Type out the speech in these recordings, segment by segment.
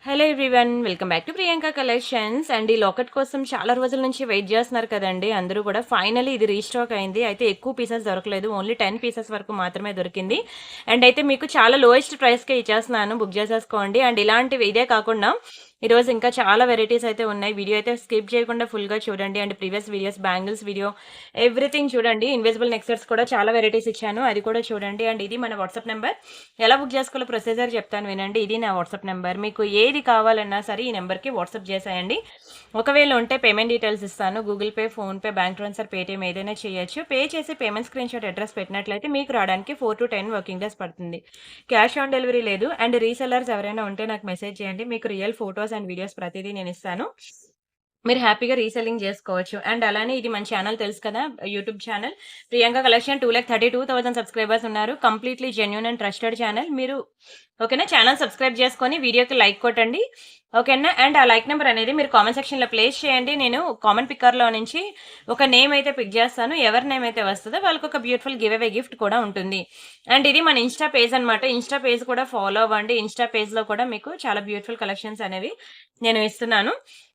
Hello everyone. Welcome back to Priyanka collections. And ఈ locket కోసం చాలా రోజుల నుంచి వెయిట్ చేస్తున్నారు కదండీ అందరూ కూడా. ఫైనల్లీ ఇది రీస్టాక్ అయింది. అయితే ఎక్కువ పీసెస్ దొరకలేదు. ఓన్లీ 10 పీసెస్ వరకు మాత్రమే దొరికింది. అండ్ అయితే మీకు చాలా లోయెస్ట్ ప్రైస్‌కే ఇచ్చేస్తున్నాను. బుక్ చేసేసుకోండి. అండ్ ఇలాంటివి ఇదే కాకుండా ఈరోజు ఇంకా చాలా వెరైటీస్ అయితే ఉన్నాయి. వీడియో అయితే స్కిప్ చేయకుండా ఫుల్‌గా చూడండి. And previous videos, bangles video everything చూడండి. ఇన్విజిబుల్ నెక్లెస్ కూడా చాలా వెరైటీస్ ఇచ్చాను. అది కూడా చూడండి. అండ్ ఇది మన వాట్సాప్ నెంబర్. ఎలా బుక్ చేసుకోవాలో ప్రొసీజర్ చెప్తాను వినండి. ఇది నా వాట్సాప్ నెంబర్. మీకు ఏది కావాలన్నా సరే ఈ నెంబర్‌కి వాట్సాప్ చేసేయండి. ఒకవేళ ఉంటే పేమెంట్ డీటెయిల్స్ ఇస్తాను. Google pay, PhonePe, bank transfer, Paytm ఏదైనా చేయొచ్చు. పే చేసి పేమెంట్ స్క్రీన్‌షాట్ అడ్రస్ పెట్టినట్లయితే మీకు రావడానికి 4-10 వర్కింగ్ డేస్ పడుతుంది. క్యాష్ ఆన్ డెలివరీ లేదు. అండ్ రీసెల్లర్స్ ఎవరైనా ఉంటే నాకు మెసేజ్ చేయండి. మీకు రియల్ ఫోటోస్ అండ్ వీడియోస్ ప్రతిదీ నేను ఇస్తాను. మీరు హ్యాపీగా రీసెల్లింగ్ జేసుకోవచ్చు. అండ్ అలానే ఇది మన ఛానల్ తెలుసు కదా! YouTube channel. Priyanka collection 2,32,000 subscribers ఉన్నారు. Completely genuine and trusted channel. మీరు ఓకేనా? ఛానల్ సబ్స్క్రైబ్ చేసుకొని వీడియోకి లైక్ కొట్టండి. ఓకేనా? అండ్ ఆ లైక్ నంబర్ అనేది మీరు కామెంట్ సెక్షన్‌లో ప్లేస్ చేయండి. నేను కామెంట్ పిక్కర్‌లో నుంచి ఒక నేమ్ అయితే పిక్ చేస్తాను. ఎవరి నేమ్ అయితే వస్తదో వాళ్ళకొక బ్యూటిఫుల్ గివ్ అవే గిఫ్ట్ కూడా ఉంటుంది. అండ్ ఇది మన ఇన్‌స్టా పేజ్ అన్నమాట. ఇన్‌స్టా పేజ్ కూడా ఫాలో అవ్వండి. ఇన్‌స్టా పేజ్‌లో కూడా మీకు చాలా బ్యూటిఫుల్ కలెక్షన్స్ అనేవి నేను ఇస్తున్నాను.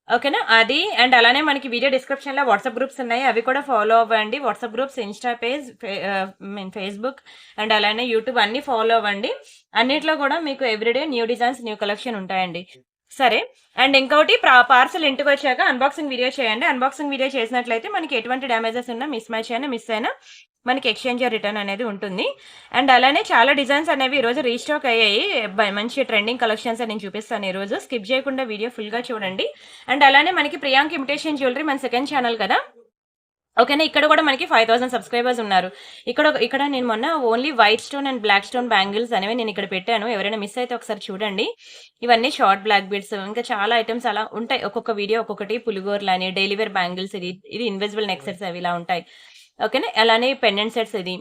ఓకేనా? అది అండ్ అలానే మనకి వీడియో డిస్క్రిప్షన్‌లో వాట్సాప్ గ్రూప్స్ ఉన్నాయి. అవి కూడా ఫాలో అవ్వండి. WhatsApp groups, Insta page, Facebook and అలానే యూట్యూబ్ అన్నీ ఫాలో అవ్వండి. అన్నిట్లో కూడా మీకు everyday new designs, new collection ఉంటాయండి. సరే. అండ్ ఇంకోటి పార్సెల్ ఇంటికొచ్చాక అన్బాక్సింగ్ వీడియో చేయండి. అన్బాక్సింగ్ వీడియో చేసినట్లయితే మనకి ఎటువంటి డ్యామేజెస్ ఉన్నా, మిస్ మ్యాచ్ అయినా, మిస్ అయినా మనకి ఎక్స్‌చేంజ్ ఆర్ రిటర్న్ అనేది ఉంటుంది. అండ్ అలానే చాలా డిజైన్స్ అనేవి ఈరోజు రీస్టాక్ అయ్యాయి. మంచి ట్రెండింగ్ కలెక్షన్స్ నేను చూపిస్తాను ఈరోజు. స్కిప్ చేయకుండా వీడియో ఫుల్‌గా చూడండి. అండ్ అలానే మనకి ప్రియాంక ఇమిటేషన్ జ్యువెలరీ మన సెకండ్ ఛానల్ కదా! ఓకేనా? ఇక్కడ కూడా మనకి 5,000 సబ్స్క్రైబర్స్ ఉన్నారు. ఇక్కడ నేను మొన్న only white stone and black stone bangles అనేవి నేను ఇక్కడ పెట్టాను. ఎవరైనా మిస్ అయితే ఒకసారి చూడండి. ఇవన్నీ షార్ట్ బ్లాక్ బీడ్స్ ఇంకా చాలా ఐటెమ్స్ అలా ఉంటాయి. ఒక్కొక్క వీడియో ఒక్కొక్కటి పులిగోరలని, డైలీ వేర్ బ్యాంగిల్స్ ఇది ఇన్విజిబుల్ నెక్ సెట్స్ అవి ఇలా ఉంటాయి. ఓకేనా? అలానే పెండెంట్ సెట్స్ ఇది.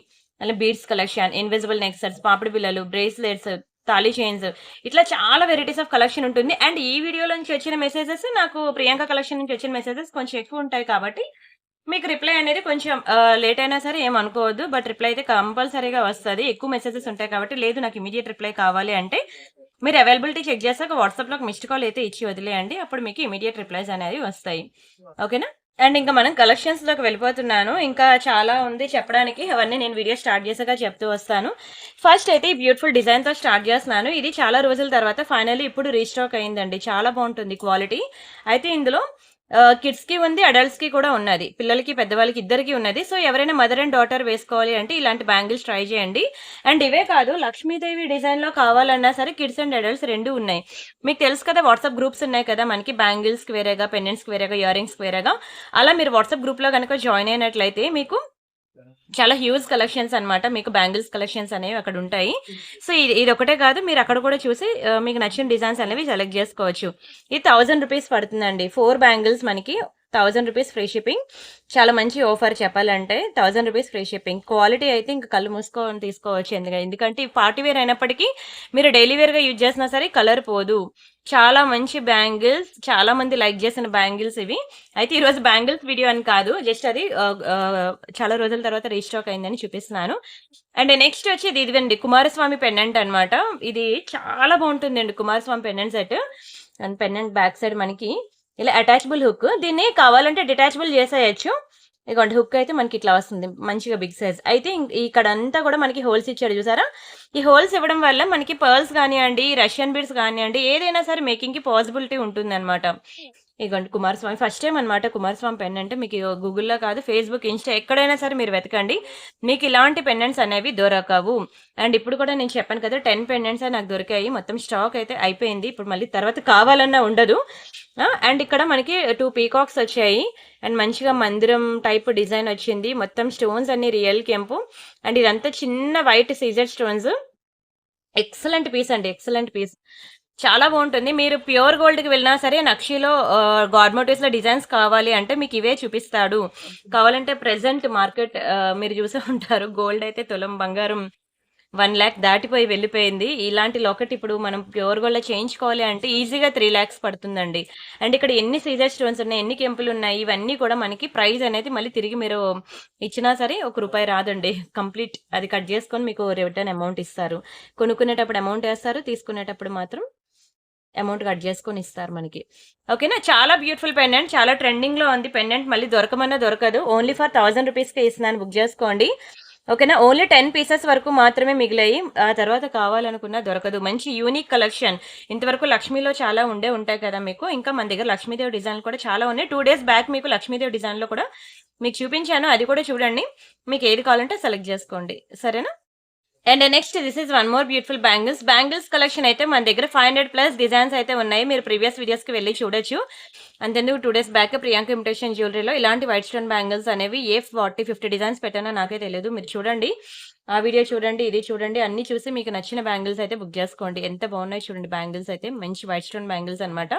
అలా beads collection, invisible neck sets, పాపిడి బిళ్ళలు, బ్రేస్లెట్స్, తాళీ చైన్స్ ఇట్లా చాలా వెరైటీస్ ఆఫ్ కలెక్షన్ ఉంటుంది. అండ్ ఈ వీడియోలో నుంచి వచ్చిన మెసేజెస్ నాకు ప్రియాంక కలెక్షన్ నుంచి వచ్చిన మెసేజెస్ కొంచెం ఎక్కువ ఉంటాయి కాబట్టి మీకు రిప్లై అనేది కొంచెం లేట్ అయినా సరే ఏమనుకోవద్దు. బట్ రిప్లై అయితే కంపల్సరీగా వస్తది. ఎక్కువ మెసేజెస్ ఉంటాయి కాబట్టి, లేదు నాకు ఇమ్మీడియేట్ రిప్లై కావాలి అంటే, మీరు అవైలబిలిటీ చెక్ చేసాక వాట్సాప్‌లో ఒక మిస్డ్ కాల్ అయితే ఇచ్చి వదిలేయండి. అప్పుడు మీకు ఇమ్మీడియేట్ రిప్లైస్ అనేవి వస్తాయి. ఓకేనా? అండ్ ఇంకా మనం కలెక్షన్స్‌లోకి వెళ్ళిపోతున్నాను. ఇంకా చాలా ఉంది చెప్పడానికి. అవన్నీ నేను వీడియో స్టార్ట్ చేసాక చెప్తూ వస్తాను. ఫస్ట్ అయితే ఈ బ్యూటిఫుల్ డిజైన్‌తో స్టార్ట్ చేస్తున్నాను. ఇది చాలా రోజుల తర్వాత ఫైనల్లీ ఇప్పుడు రీస్టాక్ అయిందండి. చాలా బావుంటుంది క్వాలిటీ. అయితే ఇందులో కిడ్స్‌కి ఉంది. అడల్ట్స్‌కి కూడా ఉన్నది. పిల్లలకి, పెద్దవాళ్ళకి ఇద్దరికీ ఉన్నది. సో, ఎవరైనా మదర్ అండ్ డాటర్ వేసుకోవాలి అంటే ఇలాంటి బ్యాంగిల్స్ ట్రై చేయండి. అండ్ ఇవే కాదు లక్ష్మీదేవి డిజైన్‌లో కావాలన్నా సరే కిడ్స్ అండ్ అడల్ట్స్ 2 ఉన్నాయి. మీకు తెలుసు కదా వాట్సాప్ గ్రూప్స్ ఉన్నాయి కదా మనకి బ్యాంగిల్స్‌కి వేరేగా, పెండెంట్స్‌కి వేరేగా, ఇయర్ రింగ్స్‌కి వేరేగా. అలా మీరు వాట్సాప్ గ్రూప్‌లో గనక జాయిన్ అయినట్లయితే మీకు చాలా హ్యూజ్ కలెక్షన్స్ అన్నమాట. మీకు బ్యాంగిల్స్ కలెక్షన్స్ అనేవి అక్కడ ఉంటాయి. సో, ఇదొక్కటే కాదు మీరు అక్కడ కూడా చూసి మీకు నచ్చిన డిజైన్స్ అనేవి సెలెక్ట్ చేసుకోవచ్చు. ఇది ₹1000 పడుతుందండి. 4 బ్యాంగిల్స్ మనకి ₹1000 ఫ్రీ షిప్పింగ్. చాలా మంచి ఆఫర్ చెప్పాలంటే. ₹1000 ఫ్రీ షిప్పింగ్. క్వాలిటీ అయితే ఇంక కళ్ళు మూసుకొని తీసుకోవచ్చు. ఎందుకంటే ఇవి పార్టీ వేర్ అయినప్పటికీ మీరు డైలీ వేర్‌గా యూజ్ చేసినా సరే కలర్ పోదు. చాలా మంచి బ్యాంగిల్స్. చాలా మంది లైక్ చేసిన బ్యాంగిల్స్ ఇవి. అయితే ఈరోజు బ్యాంగిల్స్ వీడియో అని కాదు. జస్ట్ అది చాలా రోజుల తర్వాత రీస్టాక్ అయిందని చూపిస్తున్నాను. అండ్ నెక్స్ట్ వచ్చేది ఇదిగోండి కుమారస్వామి పెండెంట్ అన్నమాట. ఇది చాలా బాగుంటుందండి Kumaraswamy pendant set. And pendant back side మనకి ఇలా అటాచబుల్ హుక్. దీన్ని కావాలంటే డిటాచబుల్ చేసేయొచ్చు. ఇదిగోండి హుక్ అయితే మనకి ఇట్లా వస్తుంది. మంచిగా బిగ్ సైజ్. అయితే ఇక్కడంతా కూడా మనకి హోల్స్ ఇచ్చాడు చూసారా? ఈ హోల్స్ ఇవ్వడం వల్ల మనకి పర్ల్స్ కానియండి, రష్యన్ బీడ్స్ కానియండి ఏదైనా సరే మేకింగ్‌కి పాసిబిలిటీ ఉంటుందన్నమాట. ఇగోండి కుమారస్వామి ఫస్ట్ టైమ్ అన్నమాట కుమారస్వామి పెండెంట్. మీకు గూగుల్‌లో కాదు ఫేస్‌బుక్, ఇన్‌స్టా ఎక్కడైనా సరే మీరు వెతకండి. మీకు ఇలాంటి పెండెంట్స్ అనేవి దొరకవు. అండ్ ఇప్పుడు కూడా నేను చెప్పాను కదా 10 పెండెంట్సే నాకు దొరికాయి. మొత్తం స్టాక్ అయితే అయిపోయింది. ఇప్పుడు మళ్ళీ తర్వాత కావాలన్నా ఉండదు. అండ్ ఇక్కడ మనకి 2 పీకాక్స్ వచ్చాయి. అండ్ మంచిగా మందిరం టైప్ డిజైన్ వచ్చింది. మొత్తం స్టోన్స్ అన్ని రియల్ కెంపు. అండ్ ఇదంతా చిన్న వైట్ సీజర్ స్టోన్స్. ఎక్సలెంట్ పీస్ అండి. Excellent piece. చాలా బాగుంటుంది. మీరు ప్యూర్ గోల్డ్‌కి వెళ్ళినా సరే నక్షిలో గాడ్ మోటివ్స్‌లో డిజైన్స్ కావాలి అంటే మీకు ఇవే చూపిస్తాడు. కావాలంటే ప్రెజెంట్ మార్కెట్ మీరు చూసే ఉంటారు. గోల్డ్ అయితే తులం బంగారం 1,00,000 దాటిపోయి వెళ్ళిపోయింది. ఇలాంటి లాకెట్ ఇప్పుడు మనం ప్యూర్ గోల్డ్‌లో చేయించుకోవాలి అంటే ఈజీగా 3,00,000 పడుతుందండి. అండ్ ఇక్కడ ఎన్ని సీజర్ స్టోన్స్ ఉన్నాయి, ఎన్ని కెంపులున్నాయి ఇవన్నీ కూడా మనకి ప్రైస్ అనేది మళ్ళీ తిరిగి మీరు ఇచ్చినా సరే ఒక రూపాయి రాదండి. కంప్లీట్ అది కట్ చేసుకొని మీకు రిటర్న్ అమౌంట్ ఇస్తారు. కొనుక్కునేటప్పుడు అమౌంట్ ఏస్తారు. తీసుకునేటప్పుడు మాత్రం అమౌంట్ కట్ చేసుకొని ఇస్తారు మనకి. ఓకేనా, చాలా బ్యూటిఫుల్ పెండెంట్, చాలా ట్రెండింగ్ లో ఉంది పెండెంట్, మళ్ళీ దొరకమన్నా దొరకదు. ఓన్లీ ఫర్ 1000 రూపీస్ కే ఇస్తున్నాను, బుక్ చేసుకోండి. ఓకేనా, ఓన్లీ 10 పీసెస్ వరకు మాత్రమే మిగిలాయి, ఆ తర్వాత కావాలనుకున్నా దొరకదు. మంచి యూనిక్ కలెక్షన్. ఇంతవరకు లక్ష్మీలో చాలా ఉంటాయి కదా మీకు, ఇంకా మన దగ్గర లక్ష్మీదేవి డిజైన్ కూడా చాలా ఉన్నాయి. 2 డేస్ బ్యాక్ మీకు లక్ష్మీదేవి డిజైన్ లో కూడా మీకు చూపించాను, అది కూడా చూడండి. మీకు ఏది కావాలంటే సెలెక్ట్ చేసుకోండి, సరేనా. And next this is one more beautiful bangles collection అయితే మన దగ్గర 500+ డిజైన్స్ అయితే ఉన్నాయి. మీరు ప్రీవియస్ వీడియోస్ కి వెళ్ళి చూడొచ్చు. అంతెందుకు 2 డేస్ బ్యాక్ ప్రియాంక ఇమిటేషన్ జ్యువెలరీలో ఇలాంటి వైట్ స్టోన్ బ్యాంగిల్స్ అనేవి 40-50 డిజైన్స్ పెట్టానో నాకే తెలియదు. మీరు చూడండి, ఆ వీడియో చూడండి, ఇది చూడండి, అన్ని చూసి మీకు నచ్చిన బ్యాంగిల్స్ అయితే బుక్ చేసుకోండి. ఎంత బాగున్నాయి చూడండి బ్యాంగిల్స్ అయితే, మంచి వైట్ స్టోన్ బ్యాంగిల్స్ అనమాట.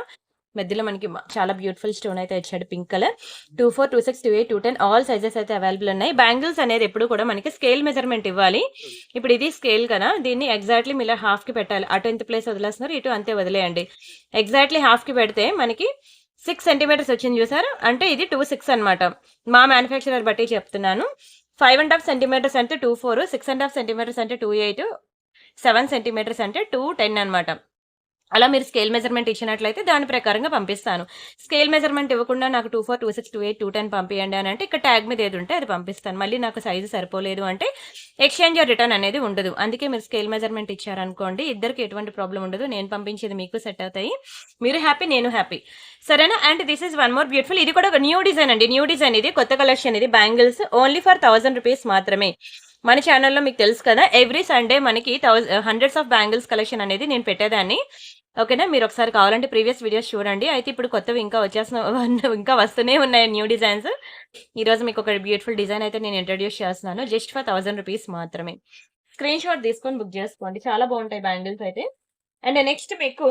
మధ్యలో మనకి చాలా బ్యూటిఫుల్ స్టోన్ అయితే ఇచ్చాడు, పింక్ కలర్. 24, 26, 28, 210 ఆల్ సైజెస్ అయితే అవైలబుల్ ఉన్నాయి. బ్యాంగిల్స్ అనేది ఎప్పుడు కూడా మనకి స్కేల్ మెజర్మెంట్ ఇవ్వాలి. ఇప్పుడు ఇది స్కేల్ కదా, దీన్ని ఎగ్జాక్ట్లీ మీరు హాఫ్ కి పెట్టాలి. అటు ఎంత ప్లేస్ వదిలేస్తున్నారు, ఇటు అంతే వదిలేయండి. ఎగ్జాక్ట్లీ హాఫ్ కి పెడితే మనకి 6 సెంటీమీటర్స్ వచ్చింది చూసారు, అంటే ఇది 26 అనమాట. మా మ్యానుఫ్యాక్చరర్ బట్టి చెప్తున్నాను. 5.5 సెంటీమీటర్స్ అంటే 24, 6.5 సెంటీమీటర్స్ అంటే 28, 7 సెంటీమీటర్స్ అంటే 210 అనమాట. అలా మీరు స్కేల్ మెజర్మెంట్ ఇచ్చినట్లయితే దాని ప్రకారంగా పంపిస్తాను. స్కేల్ మెజర్మెంట్ ఇవ్వకుండా నాకు 24, 26, 28, 210 పంపియండి అని అంటే ఇక్కడ ట్యాగ్ మీద ఏది ఉంటే అది పంపిస్తాను. మళ్ళీ నాకు సైజు సరిపోలేదు అంటే ఎక్స్చేంజ్ ఆర్ రిటర్న్ అనేది ఉండదు. అందుకే మీరు స్కేల్ మెజర్మెంట్ ఇచ్చారనుకోండి, ఇద్దరికి ఎటువంటి ప్రాబ్లం ఉండదు. నేను పంపించేది మీకు సెట్ అవుతాయి, మీరు హ్యాపీ, నేను హ్యాపీ, సరేనా. And this is one more beautiful, ఇది కూడా న్యూ డిజైన్ అండి. న్యూ డిజైన్, ఇది కొత్త కలెక్షన్. ఇది బ్యాంగిల్స్ ఓన్లీ ఫర్ 1000 రూపీస్ మాత్రమే. మన ఛానల్లో మీకు తెలుసు కదా, ఎవ్రీ సండే మనకి హండ్రెడ్స్ ఆఫ్ బ్యాంగిల్స్ కలెక్షన్ అనేది నేను పెట్టేదాన్ని. ఓకేనా, మీరు ఒకసారి కావాలంటే ప్రీవియస్ వీడియోస్ చూడండి. అయితే ఇప్పుడు కొత్తవి ఇంకా ఇంకా వస్తూనే ఉన్నాయి న్యూ డిజైన్స్. ఈ రోజు మీకు ఒక బ్యూటిఫుల్ డిజైన్ అయితే నేను ఇంట్రడ్యూస్ చేస్తున్నాను, జస్ట్ ఫర్ 1000 రూపీస్ మాత్రమే. స్క్రీన్ షాట్ తీసుకొని బుక్ చేసుకోండి, చాలా బాగుంటాయి బ్యాంగిల్స్ అయితే. అండ్ నెక్స్ట్ మీకు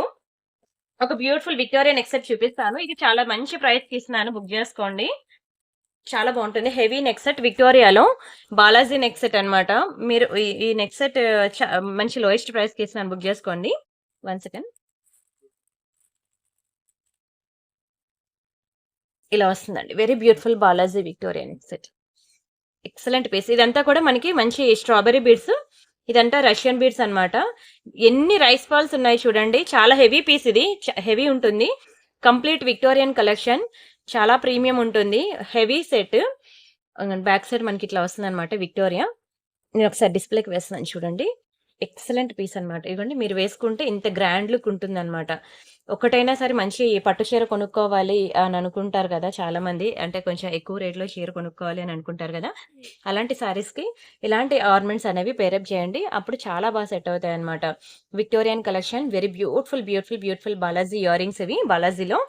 ఒక బ్యూటిఫుల్ విక్టోరియా నెక్ సెట్ చూపిస్తాను. ఇది చాలా మంచి ప్రైస్ కి ఇస్తున్నాను, బుక్ చేసుకోండి. చాలా బాగుంటుంది, హెవీ నెక్ సెట్, విక్టోరియాలో బాలాజీ నెక్ సెట్ అనమాట. మీరు ఈ నెక్ సెట్ మంచి లోయెస్ట్ ప్రైస్ కి ఇస్తున్నాను, బుక్ చేసుకోండి. 1 సెకండ్. ఇలా వస్తుందండి, very beautiful Balaji Victoria neck set, excellent piece. ఇదంతా కూడా మనకి మంచి స్ట్రాబెరీ బీడ్స్, ఇదంతా రష్యన్ బీడ్స్ అన్నమాట. ఎన్ని రైస్ బాల్స్ ఉన్నాయి చూడండి, చాలా హెవీ పీస్, ఇది హెవీ ఉంటుంది. కంప్లీట్ విక్టోరియన్ కలెక్షన్, చాలా ప్రీమియం ఉంటుంది, హెవీ సెట్. బ్యాక్ సైడ్ మనకి ఇట్లా వస్తుంది అనమాట విక్టోరియా. నేను ఒకసారి డిస్ప్లేకి వేస్తున్నాను చూడండి, ఎక్సలెంట్ పీస్ అనమాట. ఇదిగోండి, మీరు వేసుకుంటే ఇంత గ్రాండ్ లుక్ ఉంటుంది అనమాట. ఒకటైనా సరే మంచి పట్టు చీర కొనుక్కోవాలి అని అనుకుంటారు కదా చాలా మంది, అంటే కొంచెం ఎక్కువ రేట్లో చీర కొనుక్కోవాలి అని అనుకుంటారు కదా, అలాంటి సారీస్ కి ఇలాంటి ఆర్నమెంట్స్ అనేవి పేరప్ చేయండి, అప్పుడు చాలా బాగా సెట్ అవుతాయి అనమాట. Victorian collection, very beautiful beautiful beautiful Balaji ear rings. ఇవి బాలాజీలో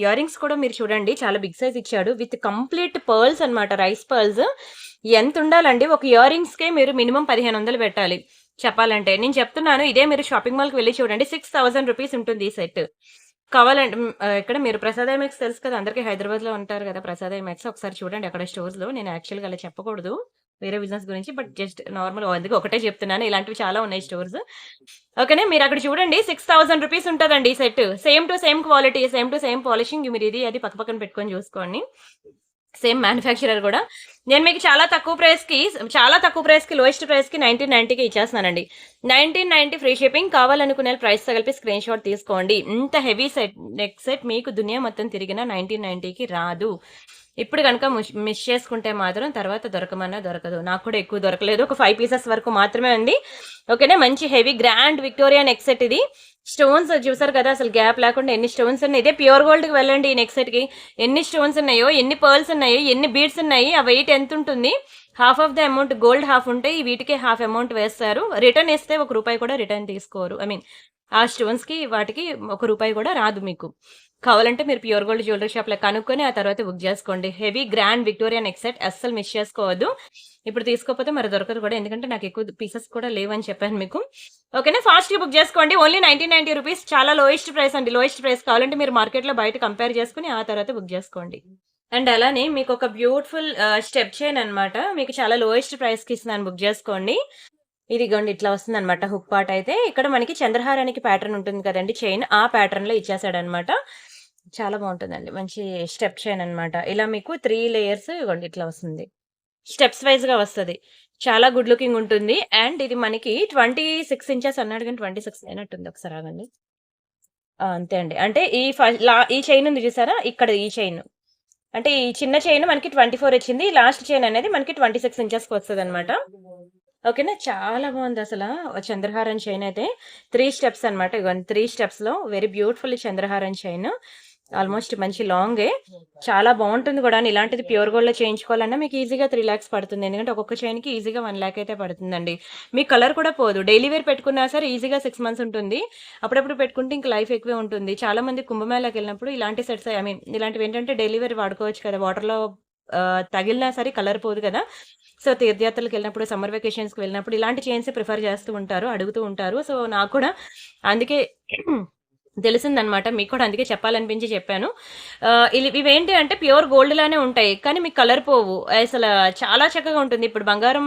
ఇయర్ రింగ్స్ కూడా మీరు చూడండి, చాలా బిగ్ సైజ్ ఇచ్చాడు, విత్ కంప్లీట్ పర్ల్స్ అనమాట, రైస్ పర్ల్స్. ఎంత ఉండాలండి, ఒక ఇయర్ రింగ్స్ కే మీరు మినిమం 1500 పెట్టాలి చెప్పాలంటే. నేను చెప్తున్నాను, ఇదే మీరు షాపింగ్ మాల్కి వెళ్ళి చూడండి, 6000 రూపీస్ ఉంటుంది ఈ సెట్. కావాలంటే ఇక్కడ మీరు ప్రసాద్ ఐమాక్స్ తెలుసు కదా, అందరికీ హైదరాబాద్ లో ఉంటారు కదా ప్రసాద్ ఐమాక్స్, ఒకసారి చూడండి అక్కడ స్టోర్స్ లో. నేను యాక్చువల్గా అలా చెప్పకూడదు వేరే బిజినెస్ గురించి, బట్ జస్ట్ నార్మల్ అందుకే ఒకటే చెప్తున్నాను, ఇలాంటివి చాలా ఉన్నాయి స్టోర్స్. ఓకేనా, మీరు అక్కడ చూడండి 6000 రూపీస్ ఉంటుందండి ఈ set. Same to same quality, same to same polishing. మీరు ఇది అది పక్క పక్కన పెట్టుకొని చూసుకోండి, సేమ్ మ్యానుఫ్యాక్చరర్ కూడా. నేను మీకు చాలా తక్కువ ప్రైస్ కి లోయెస్ట్ ప్రైస్ కి 1990కి ఇచ్చేస్తున్నానండి. 1990 ఫ్రీ షిప్పింగ్. కావాలనుకునే ప్రైస్ తగిలిపి స్క్రీన్ షాట్ తీసుకోండి. ఇంత హెవీ సెట్, నెక్ సెట్ మీకు దునియా మొత్తం తిరిగిన 1990కి రాదు. ఇప్పుడు కనుక మిస్ చేసుకుంటే మాత్రం తర్వాత దొరకమన్నా దొరకదు. నాకు కూడా ఎక్కువ దొరకలేదు, ఒక 5 పీసెస్ వరకు మాత్రమే ఉంది. ఓకేనా, మంచి heavy grand Victoria neck set. ఇది స్టోన్స్ చూసారు కదా, అసలు గ్యాప్ లేకుండా ఎన్ని స్టోన్స్ ఉన్నాయి. ఇదే ప్యూర్ గోల్డ్ కి వెళ్ళండి, ఈ నెక్ సెట్ కి ఎన్ని స్టోన్స్ ఉన్నాయో, ఎన్ని పర్ల్స్ ఉన్నాయో, ఎన్ని బీడ్స్ ఉన్నాయి, ఆ వెయిట్ ఎంత ఉంటుంది. Half of the amount gold half ఉంటాయి, వీటికే హాఫ్ అమౌంట్ వేస్తారు. రిటర్న్ ఇస్తే ₹1 కూడా రిటర్న్ తీసుకోరు. ఐ మీన్ ఆ స్టోన్స్ కి వాటికి ₹1 కూడా రాదు మీకు. కావాలంటే మీరు ప్యూర్ గోల్డ్ జ్యువెలరీ షాప్ లో కనుక్కొని ఆ తర్వాత బుక్ చేసుకోండి. Heavy grand Victoria neck set, అస్సలు మిస్ చేసుకోవద్దు. ఇప్పుడు తీసుకోకపోతే మరి దొరకదు కూడా, ఎందుకంటే నాకు ఎక్కువ పీసెస్ కూడా లేవని చెప్పాను మీకు. ఓకేనా, ఫాస్ట్ గా బుక్ చేసుకోండి. ఓన్లీ 1990 రూపీస్, చాలా లోయెస్ట్ ప్రైస్ అండి, లోయెస్ట్ ప్రైస్. కావాలంటే మీరు మార్కెట్ లో బయట కంపేర్ చేసుకుని ఆ తర్వాత బుక్ చేసుకోండి. అండ్ అలానే మీకు ఒక బ్యూటిఫుల్ స్టెప్ చైన్ అనమాట, మీకు చాలా లోయెస్ట్ ప్రైస్ కి ఇస్తున్నాను, బుక్ చేసుకోండి. ఇదిగోండి, ఇట్లా వస్తుంది అనమాట హుక్ పార్ట్. అయితే ఇక్కడ మనకి చంద్రహారానికి ప్యాటర్న్ ఉంటుంది కదండి చైన్, ఆ ప్యాటర్న్ లో ఇచ్చేసాడు అనమాట. చాలా బాగుంటుందండి, మంచి స్టెప్ చైన్ అనమాట. ఇలా మీకు 3 లేయర్స్ ఇవ్వండి, ఇట్లా వస్తుంది, స్టెప్స్ వైజ్ గా వస్తుంది, చాలా గుడ్ లుకింగ్ ఉంటుంది. అండ్ ఇది మనకి 26 ఇంచెస్ అన్నాడు, కానీ 26 అయినట్టుంది, ఒకసారి ఆగండి. అంతే అండి. అంటే ఈ చైన్ ఉంది చూసారా? ఇక్కడ ఈ చైన్. అంటే ఈ చిన్న చైన్ మనకి 24 ఇచ్చింది. లాస్ట్ చైన్ అనేది మనకి 26 ఇంచెస్‌కి వస్తదనమాట. ఓకేనా. చాలా బావుందసల. చంద్రహారం చైన్ అయితే 3 స్టెప్స్ అనమాట. ఇగోండి 3 స్టెప్స్‌లో వెరీ బ్యూటిఫుల్ చంద్రహారం చైన్. ఆల్మోస్ట్ మంచి లాంగే. చాలా బావుంటుంది గూడాను. ఇలాంటిది ప్యూర్ గోల్డ్‌లో చేయించుకోవాలన్నా మీకు ఈజీగా 3,00,000 పడుతుంది. ఎందుకంటే ఒక్కొక్క చైన్‌కి ఈజీగా 1,00,000 అయితే పడుతుందండి. మీ కలర్ కూడా పోదు. డైలీ వేర్ పెట్టుకున్నా సరే ఈజీగా 6 మంత్స్ ఉంటుంది. అప్పుడప్పుడు పెట్టుకుంటే ఇంక లైఫ్ ఎక్కువే ఉంటుంది. చాలా మంది కుంభమేళాకెళ్ళినప్పుడు ఇలాంటి సెట్స్ ఐ మీన్ ఇలాంటివేంటంటే డైలీ వేర్ వాడుకోవచ్చు కదా! వాటర్‌లో తగిలినా సరే కలర్ పోదు కదా! సో, తీర్థయాత్రలకెళ్ళినప్పుడు, సమ్మర్ వెకేషన్స్‌కి వెళ్ళినప్పుడు ఇలాంటి చైన్సే ప్రిఫర్ చేస్తూ ఉంటారు. అడుగుతూ ఉంటారు. సో, నాకు కూడా అందుకే తెలిసిందనమాట. మీకు కూడా అందుకే చెప్పాలనిపించి చెప్పాను. ఇవేంటి అంటే ప్యూర్ గోల్డ్ లానే ఉంటాయి. కానీ మీకు కలర్ పోవు. చాలా చక్కగా ఉంటుంది. ఇప్పుడు బంగారం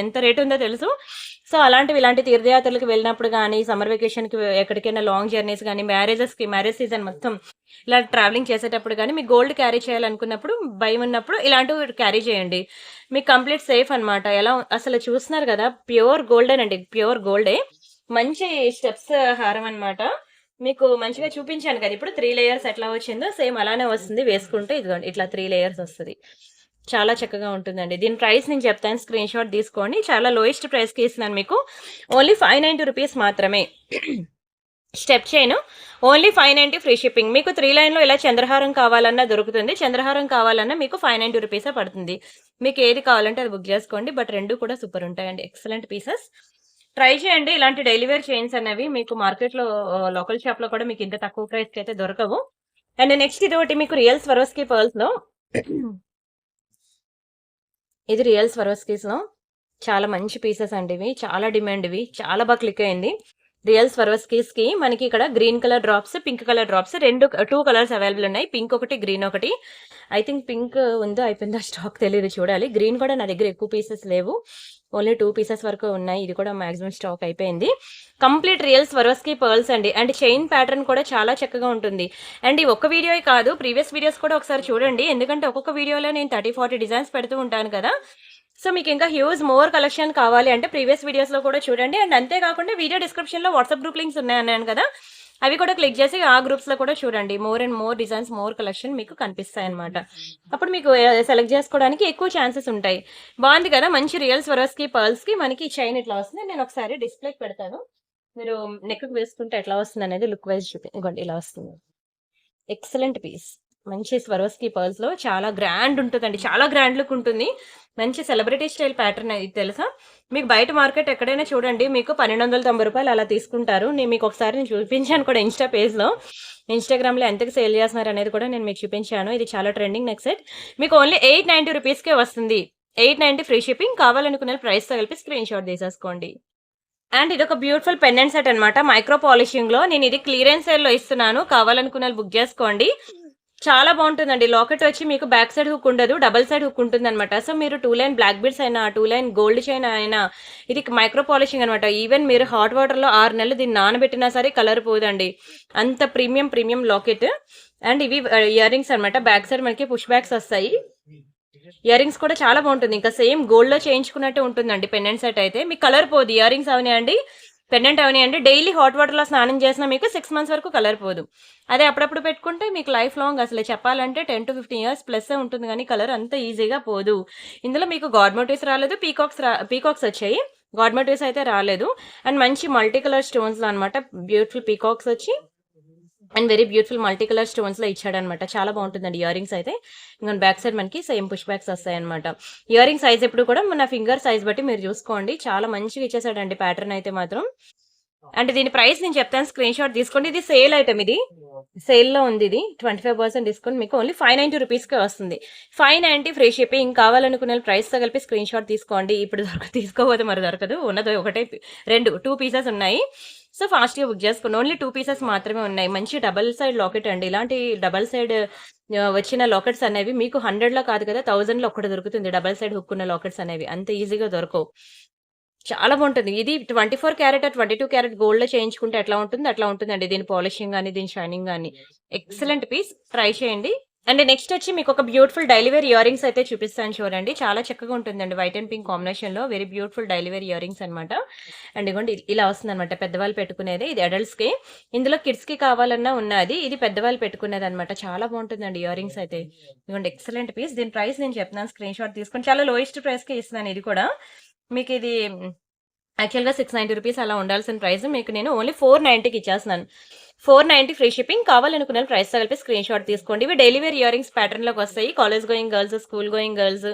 ఎంత రేట్ ఉందో తెలుసు. సో, ఇలాంటి తీర్థయాత్రలకు వెళ్ళినప్పుడు గానీ, సమ్మర్ వెకేషన్‌కి ఎక్కడికైనా లాంగ్ జర్నీస్ గానీ, మ్యారేజ్ సీజన్ మొత్తం ఇలా ట్రావెలింగ్ చేసేటప్పుడు గానీ, మీకు గోల్డ్ క్యారీ చేయాలనుకున్నప్పుడు, భయం ఉన్నప్పుడు ఇలాంటివి క్యారీ చేయండి. మీకు కంప్లీట్ సేఫ్ అనమాట. అసలు చూస్తున్నారు గదా! ప్యూర్ గోల్డేనండి. ప్యూర్ గోల్డే. మంచి స్టెప్స్ హారం అనమాట. మీకు మంచిగా చూపించాను కదా! ఇప్పుడు 3 లేయర్స్ ఎట్లా వచ్చిందో సేమ్ అలానే వస్తుంది. వేసుకుంటే ఇదిగోండి ఇట్లా 3 లేయర్స్ వస్తది. చాలా చక్కగా ఉంటుందండి. దీని ప్రైస్ నేను చెప్తాను. స్క్రీన్ షాట్ తీసుకోండి. చాలా లోయెస్ట్ ప్రైస్‌కి ఇస్తున్నాను మీకు. ఓన్లీ రూ. 590 మాత్రమే. Step chain only 590 free shipping. మీకు 3 లైన్‌లో ఇలా చంద్రహారం కావాలన్నా దొరుకుతుంది. చంద్రహారం కావాలన్నా మీకు రూ. 590 పడుతుంది. మీకు ఏది కావాలంటే అది బుక్ చేసుకోండి. బట్ 2 కూడా సూపర్ ఉంటాయండి. Excellent pieces. ట్రై చేయండి. ఇలాంటి డైలీ వేర్ చైన్స్ అనేవి మీకు మార్కెట్‌లో లోకల్ షాప్‌లో కూడా మీకు ఇంత తక్కువ ప్రైస్‌కి అయితే దొరకవు. అండ్ నెక్స్ట్ ఇదొకటి మీకు రియల్ స్వరోస్కీ పర్ల్స్‌లో ఇది రియల్ స్వరోస్కీస్‌లో చాలా మంచి పీసెస్ అండి ఇవి. చాలా డిమాండ్ ఇవి. చాలా బాగా క్లిక్ అయింది. రియల్ స్వరోస్కీస్‌కి మనకి ఇక్కడ green colour drops, pink colour drops 2 colours available ఉన్నాయి. పింక్ ఒకటి, గ్రీన్ ఒకటి. ఐ థింక్ పింక్ ఉందో అయిపోయిందో స్టాక్ తెలీదు చూడాలి. గ్రీన్ కూడా నా దగ్గర ఎక్కువ పీసెస్ లేవు. ఓన్లీ 2 పీసెస్ వరకు ఉన్నాయి. ఇది కూడా మాక్సిమం స్టాక్ అయిపోయింది. కంప్లీట్ రియల్ స్వరోస్కీ పర్ల్స్ అండి. అండ్ చైన్ ప్యాటర్న్ కూడా చాలా చక్కగా ఉంటుంది. అండ్ ఈ ఒక్క వీడియోయే కాదు, ప్రీవియస్ వీడియోస్ కూడా ఒకసారి చూడండి. ఎందుకంటే ఒక్కొక్క వీడియోలో నేను 30, 40 డిజైన్స్ పెడుతూ ఉంటాను కదా! సో, మీకు ఇంకా మోర్ కలెక్షన్ కావాలి అంటే ప్రీవియస్ వీడియోస్‌లో కూడా చూడండి. అండ్ అంతే కాకుండా వీడియో డిస్క్రిప్షన్‌లో వాట్సాప్ గ్రూప్ లింక్స్ ఉన్నాయన్నాను కదా! అవి కూడా క్లిక్ చేసి ఆ గ్రూప్స్‌లో కూడా చూడండి. More and more designs, more collection మీకు కనిపిస్తాయన్నమాట. అప్పుడు మీకు సెలెక్ట్ చేసుకోవడానికి ఎక్కువ ఛాన్సెస్ ఉంటాయి. బాగుంది కదా! మంచి రియల్ స్వరోస్కీ పర్ల్స్‌కి మనకి చైన్ ఇట్లా వస్తుంది. నేను ఒకసారి డిస్ప్లేకి పెడతాను. మీరు నెక్‌కి వేసుకుంటే ఎట్లా వస్తుందనేది లుక్ వైస్ ఇదిగోండి ఇలా వస్తుంది. Excellent piece. మంచి స్వరోస్కీ పర్ల్స్‌లో చాలా గ్రాండ్ ఉంటదండి. చాలా గ్రాండ్ లుక్ ఉంటుంది. మంచి సెలబ్రిటీ స్టైల్ ప్యాటర్న్ ఇది తెలుసా? మీకు బయట మార్కెట్ ఎక్కడైనా చూడండి మీకు రూ. 1,290 అలా తీసుకుంటారు. నేను చూపించాను కూడా ఇన్‌స్టా పేజ్‌లో. ఇన్‌స్టాగ్రామ్‌లో ఎంతకి సేల్ చేస్తున్నారు అనేది కూడా నేను మీకు చూపించాను. ఇది చాలా ట్రెండింగ్ నెక్ సెట్. మీకు ఓన్లీ రూ. 890కే వస్తుంది. 890 ఫ్రీ షిప్పింగ్. కావాలనుకున్న ప్రైస్‌తో కలిపి స్క్రీన్ షాట్ తీసేసుకోండి. అండ్ ఇదొక బ్యూటిఫుల్ పెండెంట్ సెట్ అనమాట. మైక్రో పాలిషింగ్‌లో. నేను ఇది క్లియరెన్స్ సేల్‌లో ఇస్తున్నాను. కావాలనుకున్నోళ్ళు బుక్ చేసుకోండి. చాలా బావుంటుందండి. లాకెట్ వచ్చి మీకు బ్యాక్ సైడ్ హుక్ ఉండదు. డబుల్ సైడ్ హుక్ ఉంటుందన్నమాట. సో, మీరు 2 లైన్ బ్లాక్ బీడ్స్ అయినా, 2 లైన్ గోల్డ్ చైన్ అయినా ఇది మైక్రో పాలిషింగ్ అనమాట. ఈవెన్ మీరు హాట్ వాటర్‌లో 6 నెలలు దీన్ని నానబెట్టినా సరే కలర్ పోదండి. అంత ప్రీమియం లాకెట్. అండ్ ఇవి ఇయర్ రింగ్స్ అనమాట. బ్యాక్ సైడ్ మనకి పుష్ బ్యాక్స్ వస్తాయి. ఇయర్ రింగ్స్ కూడా చాలా బాగుంటుంది. ఇంకా సేమ్ గోల్డ్‌లో చేయించుకున్నట్టే ఉంటుందండి పెండెంట్ సెట్ అయితే. మీకు కలర్ పోదు. ఇయర్ రింగ్స్ అవనియండి, పెండెంట్ అవనియండి. డైలీ హాట్ వాటర్‌లో స్నానం చేసినా మీకు 6 మంత్స్ వరకు కలర్ పోదు. అదే అప్పుడప్పుడు పెట్టుకుంటే మీకు లైఫ్ లాంగ్ అసలు చెప్పాలంటే 10-15 ఇయర్స్ ప్లస్సే ఉంటుంది గానీ కలర్ అంత ఈజీగా పోదు. ఇందులో మీకు గాడ్ మోటివ్స్ రాలేదు. పీకాక్స్ వచ్చాయి. గాడ్ మోటివ్స్ అయితే రాలేదు. అండ్ మంచి మల్టీ కలర్ స్టోన్స్‌లో అనమాట. బ్యూటిఫుల్ పీకాక్స్ వచ్చి and very beautiful multi colour స్టోన్స్‌లో ఇచ్చాడనమాట. చాలా బాగుంటుందండి ఇయర్ రింగ్స్ అయితే. ఇంక బ్యాక్ సైడ్ మనకి సేమ్ పుష్ బ్యాక్స్ వస్తాయన్నమాట. ఇయర్ రింగ్ సైజ్ ఎప్పుడు కూడా మన ఫింగర్ సైజ్ బట్టి మీరు చూసుకోండి. చాలా మంచిగా ఇచ్చేసాడండి ప్యాటర్న్ అయితే మాత్రం. అంటే దీని ప్రైస్ నేను చెప్తాను. స్క్రీన్ షాట్ తీసుకోండి. ఇది సేల్ ఐటమ్ ఇది. సేల్‌లో ఉంది ఇది. 25% డిస్కౌంట్ మీకు ఓన్లీ రూ. 590కే వస్తుంది. 590 ఫ్రీ షిప్పింగ్. కావాలనుకునే ప్రైస్‌తో కలిపి స్క్రీన్ షాట్ తీసుకోండి. ఇప్పుడు తీసుకోకపోతే మరి దొరకదు. ఉన్నది ఒకటే 2 పీసెస్ ఉన్నాయి. సో, ఫాస్ట్‌గా బుక్ చేసుకోండి. ఓన్లీ 2 పీసెస్ మాత్రమే ఉన్నాయి. మంచి డబుల్ సైడ్ లాకెట్ అండి. ఇలాంటి డబుల్ సైడ్ వచ్చిన లాకెట్స్ అనేవి మీకు 100లో కాదు కదా 1000లో ఒక్కటి దొరుకుతుంది. డబుల్ సైడ్ హుక్ ఉన్న లాకెట్స్ అనేవి. అంత ఈజీగా దొరకవు. చాలా బాగుంటుంది. ఇది 24 క్యారెట్, 22 క్యారెట్ గోల్డ్‌లో చేయించుకుంటే ఎట్లా ఉంటుందో అట్లా ఉంటుందండి. దీని పాలిషింగ్ గాని, దీని షైనింగ్ గాని. Excellent piece. ట్రై చేయండి. అండ్ నెక్స్ట్ వచ్చి మీకు ఒక beautiful daily wear earrings అయితే చూపిస్తాను చూడండి. చాలా చక్కగా ఉంటుందండి. వైట్ అండ్ పింక్ కాంబినేషన్‌లో very beautiful daily wear earrings అనమాట. అండ్ ఇగోండి ఇలా వస్తుందనమాట. పెద్దవాళ్ళు పెట్టుకునేది. ఇది అడల్ట్స్‌కి. ఇందులో కిడ్స్‌కి కావాలన్నా ఉన్నాది. ఇది పెద్దవాళ్ళు పెట్టుకునేదనమాట. చాలా బాగుంటుందండి ఇయర్ రింగ్స్ అయితే. ఇదిగోండి ఎక్సలెంట్ పీస్. దీని ప్రైస్ నేను చెప్తున్నాను. స్క్రీన్ షాట్ తీసుకొని చాలా లోయెస్ట్ ప్రైస్‌కే ఇస్తున్నాను ఇది కూడా. మీకు ఇది యాక్చువల్‌గా 690 రూపీస్ అలా ఉండాల్సిన ప్రైస్ మీకు నేను ఓన్లీ 490కి ఇచ్చేస్తున్నాను. 490 ఫ్రీ షిప్పింగ్. కావాలనుకున్న ప్రైస్‌తో కలిపి స్క్రీన్ షాట్ తీసుకోండి. ఇవి డైలీ వేర్ ఇయర్ రింగ్స్ ప్యాటర్న్‌లోకి వస్తాయి. College going girls, school going girls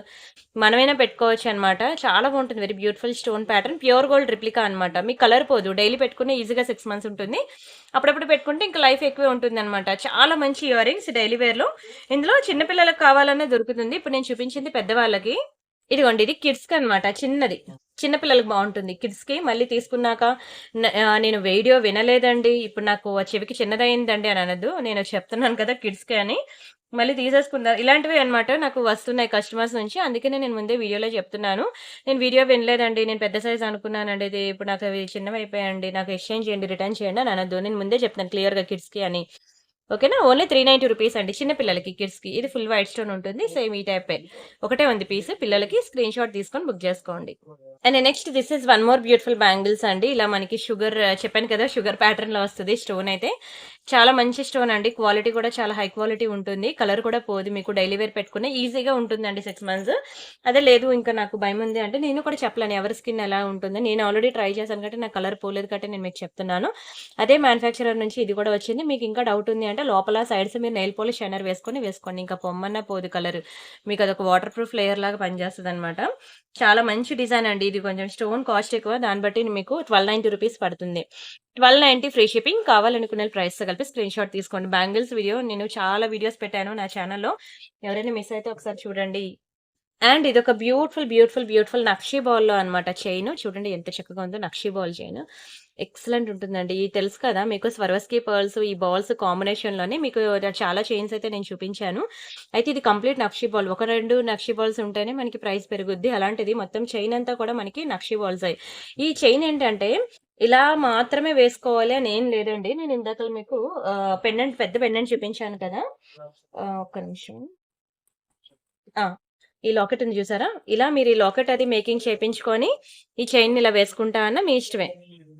మనమైనా పెట్టుకోవచ్చు అనమాట. చాలా బాగుంటుంది. Very beautiful stone pattern. Pure gold replica అనమాట. మీకు కలర్ పోదు. డైలీ పెట్టుకునే ఈజీగా 6 మంత్స్ ఉంటుంది. అప్పుడప్పుడు పెట్టుకుంటే ఇంకా లైఫ్ ఎక్కువే ఉంటుందనమాట. చాలా మంచి ఇయర్ రింగ్స్ డైలీ వేర్‌లో. ఇందులో చిన్న పిల్లలకి కావాలన్నా దొరుకుతుంది. ఇప్పుడు నేను చూపించింది పెద్దవాళ్ళకి. ఇదిగోండి ఇది కిడ్స్‌కనమాట చిన్నది. చిన్న పిల్లలకి బావుంటుంది. కిడ్స్‌కి మళ్ళీ తీసుకున్నాక నేను వీడియో వినలేదండి. ఇప్పుడు నాకు చెవికి చిన్నదయిందండి అని అనొద్దు. నేను చెప్తున్నాను కదా కిడ్స్‌కి అని. మళ్ళీ తీసేసుకున్నారు. ఇలాంటివే అన్నమాట నాకు వస్తున్నాయి కస్టమర్స్ నుంచి. అందుకనే నేను ముందే వీడియోలో చెప్తున్నాను. నేను వీడియో వినలేదండి. నేను పెద్ద సైజ్ అనుకున్నానండి. ఇది ఇప్పుడు నాకు అవి చిన్నవయిపోయాయండి. నాకు ఎక్స్‌చేంజ్ చేయండి, రిటర్న్ చేయండి అని అనొద్దు. నేను ముందే చెప్తాను క్లియర్‌గా కిడ్స్‌కి అని. ఓకేనా. ఓన్లీ 390 రూపీస్ అండి. చిన్న పిల్లలకి కిడ్స్‌కి. ఇది ఫుల్ వైట్ స్టోన్ ఉంటుంది. సేమ్ ఈ టైపే. ఒకటే ఉంది పీస్. పిల్లలకి స్క్రీన్ షాట్ తీసుకొని బుక్ చేసుకోండి. And next this is one more beautiful bangles అండి. ఇలా మనకి షుగర్ చెప్పాను కదా! షుగర్ ప్యాటర్న్‌లో వస్తది స్టోన్ అయితే. చాలా మంచి స్టోన్ అండి. క్వాలిటీ కూడా చాలా హై క్వాలిటీ ఉంటుంది. కలర్ కూడా పోదు. మీకు డైలీ వేర్ పెట్టుకునే ఈజీగా ఉంటుందండి 6 మంత్స్. అదే లేదు ఇంకా నాకు భయముంది అంటే నేను కూడా చెప్పలేను ఎవరి స్కిన్ ఎలా ఉంటుందో. నేను ఆల్రెడీ ట్రై చేశాను కాబట్టి నాకు కలర్ పోలేదు కాబట్టి నేను మీకు చెప్తున్నాను. అదే మ్యానుఫ్యాక్చరర్ నుంచి ఇది కూడా వచ్చింది. మీకు ఇంకా డౌట్ ఉంది అంటే లోపల సైడ్స్ మీరు నెయిల్ పాలిష్ షైనర్ వేసుకోండి. ఇంకా పొమ్మన్నా పోదు కలర్. మీకు అదొక వాటర్ ప్రూఫ్ లేయర్ లాగా పనిచేస్తదనమాట. చాలా మంచి డిజైన్ అండి. ఇది కొంచెం స్టోన్ కాస్ట్ ఎక్కువ. దాన్ని బట్టి మీకు 1290 రూపీస్ పడుతుంది. 1290 ఫ్రీ షిప్పింగ్. కావాలనుకున్న ప్రైస్‌తో కలిపి స్క్రీన్ షాట్ తీసుకోండి. బ్యాంగిల్స్ వీడియో నేను చాలా వీడియోస్ పెట్టాను నా ఛానెల్‌లో. ఎవరైనా మిస్ అయితే ఒకసారి చూడండి. అండ్ ఇదొక బ్యూటిఫుల్ నక్షి బాల్‌లో అన్నమాట చైను. చూడండి ఎంత చక్కగా ఉందో నక్షి బాల్ చైను. ఎక్సలెంట్ ఉంటుందండి. ఇది తెలుసు కదా! మీకు స్వరోస్కీ పర్ల్స్ ఈ బాల్స్ కాంబినేషన్‌లోనే మీకు చాలా చైన్స్ అయితే నేను చూపించాను. అయితే ఇది కంప్లీట్ నక్షి బాల్. ఒక 2 నక్షి బాల్స్ ఉంటేనే మనకి ప్రైస్ పెరుగుద్ది. అలాంటిది మొత్తం చైన్ అంతా కూడా మనకి నక్షి బాల్సే. ఈ చైన్ ఏంటంటే ఇలా మాత్రమే వేసుకోవాలి అని ఏం లేదండి. నేను ఇందాకల మీకు పెండెంట్ పెద్ద పెండెంట్ చూపించాను కదా! ఒక్క నిమిషం. ఆ! ఈ లాకెట్ ఉంది చూసారా? ఇలా మీరు ఈ లాకెట్ అది మేకింగ్ చేపించుకొని, ఈ చైన్‌ని ఇలా వేసుకుంటా అన్నా మీ ఇష్టమే.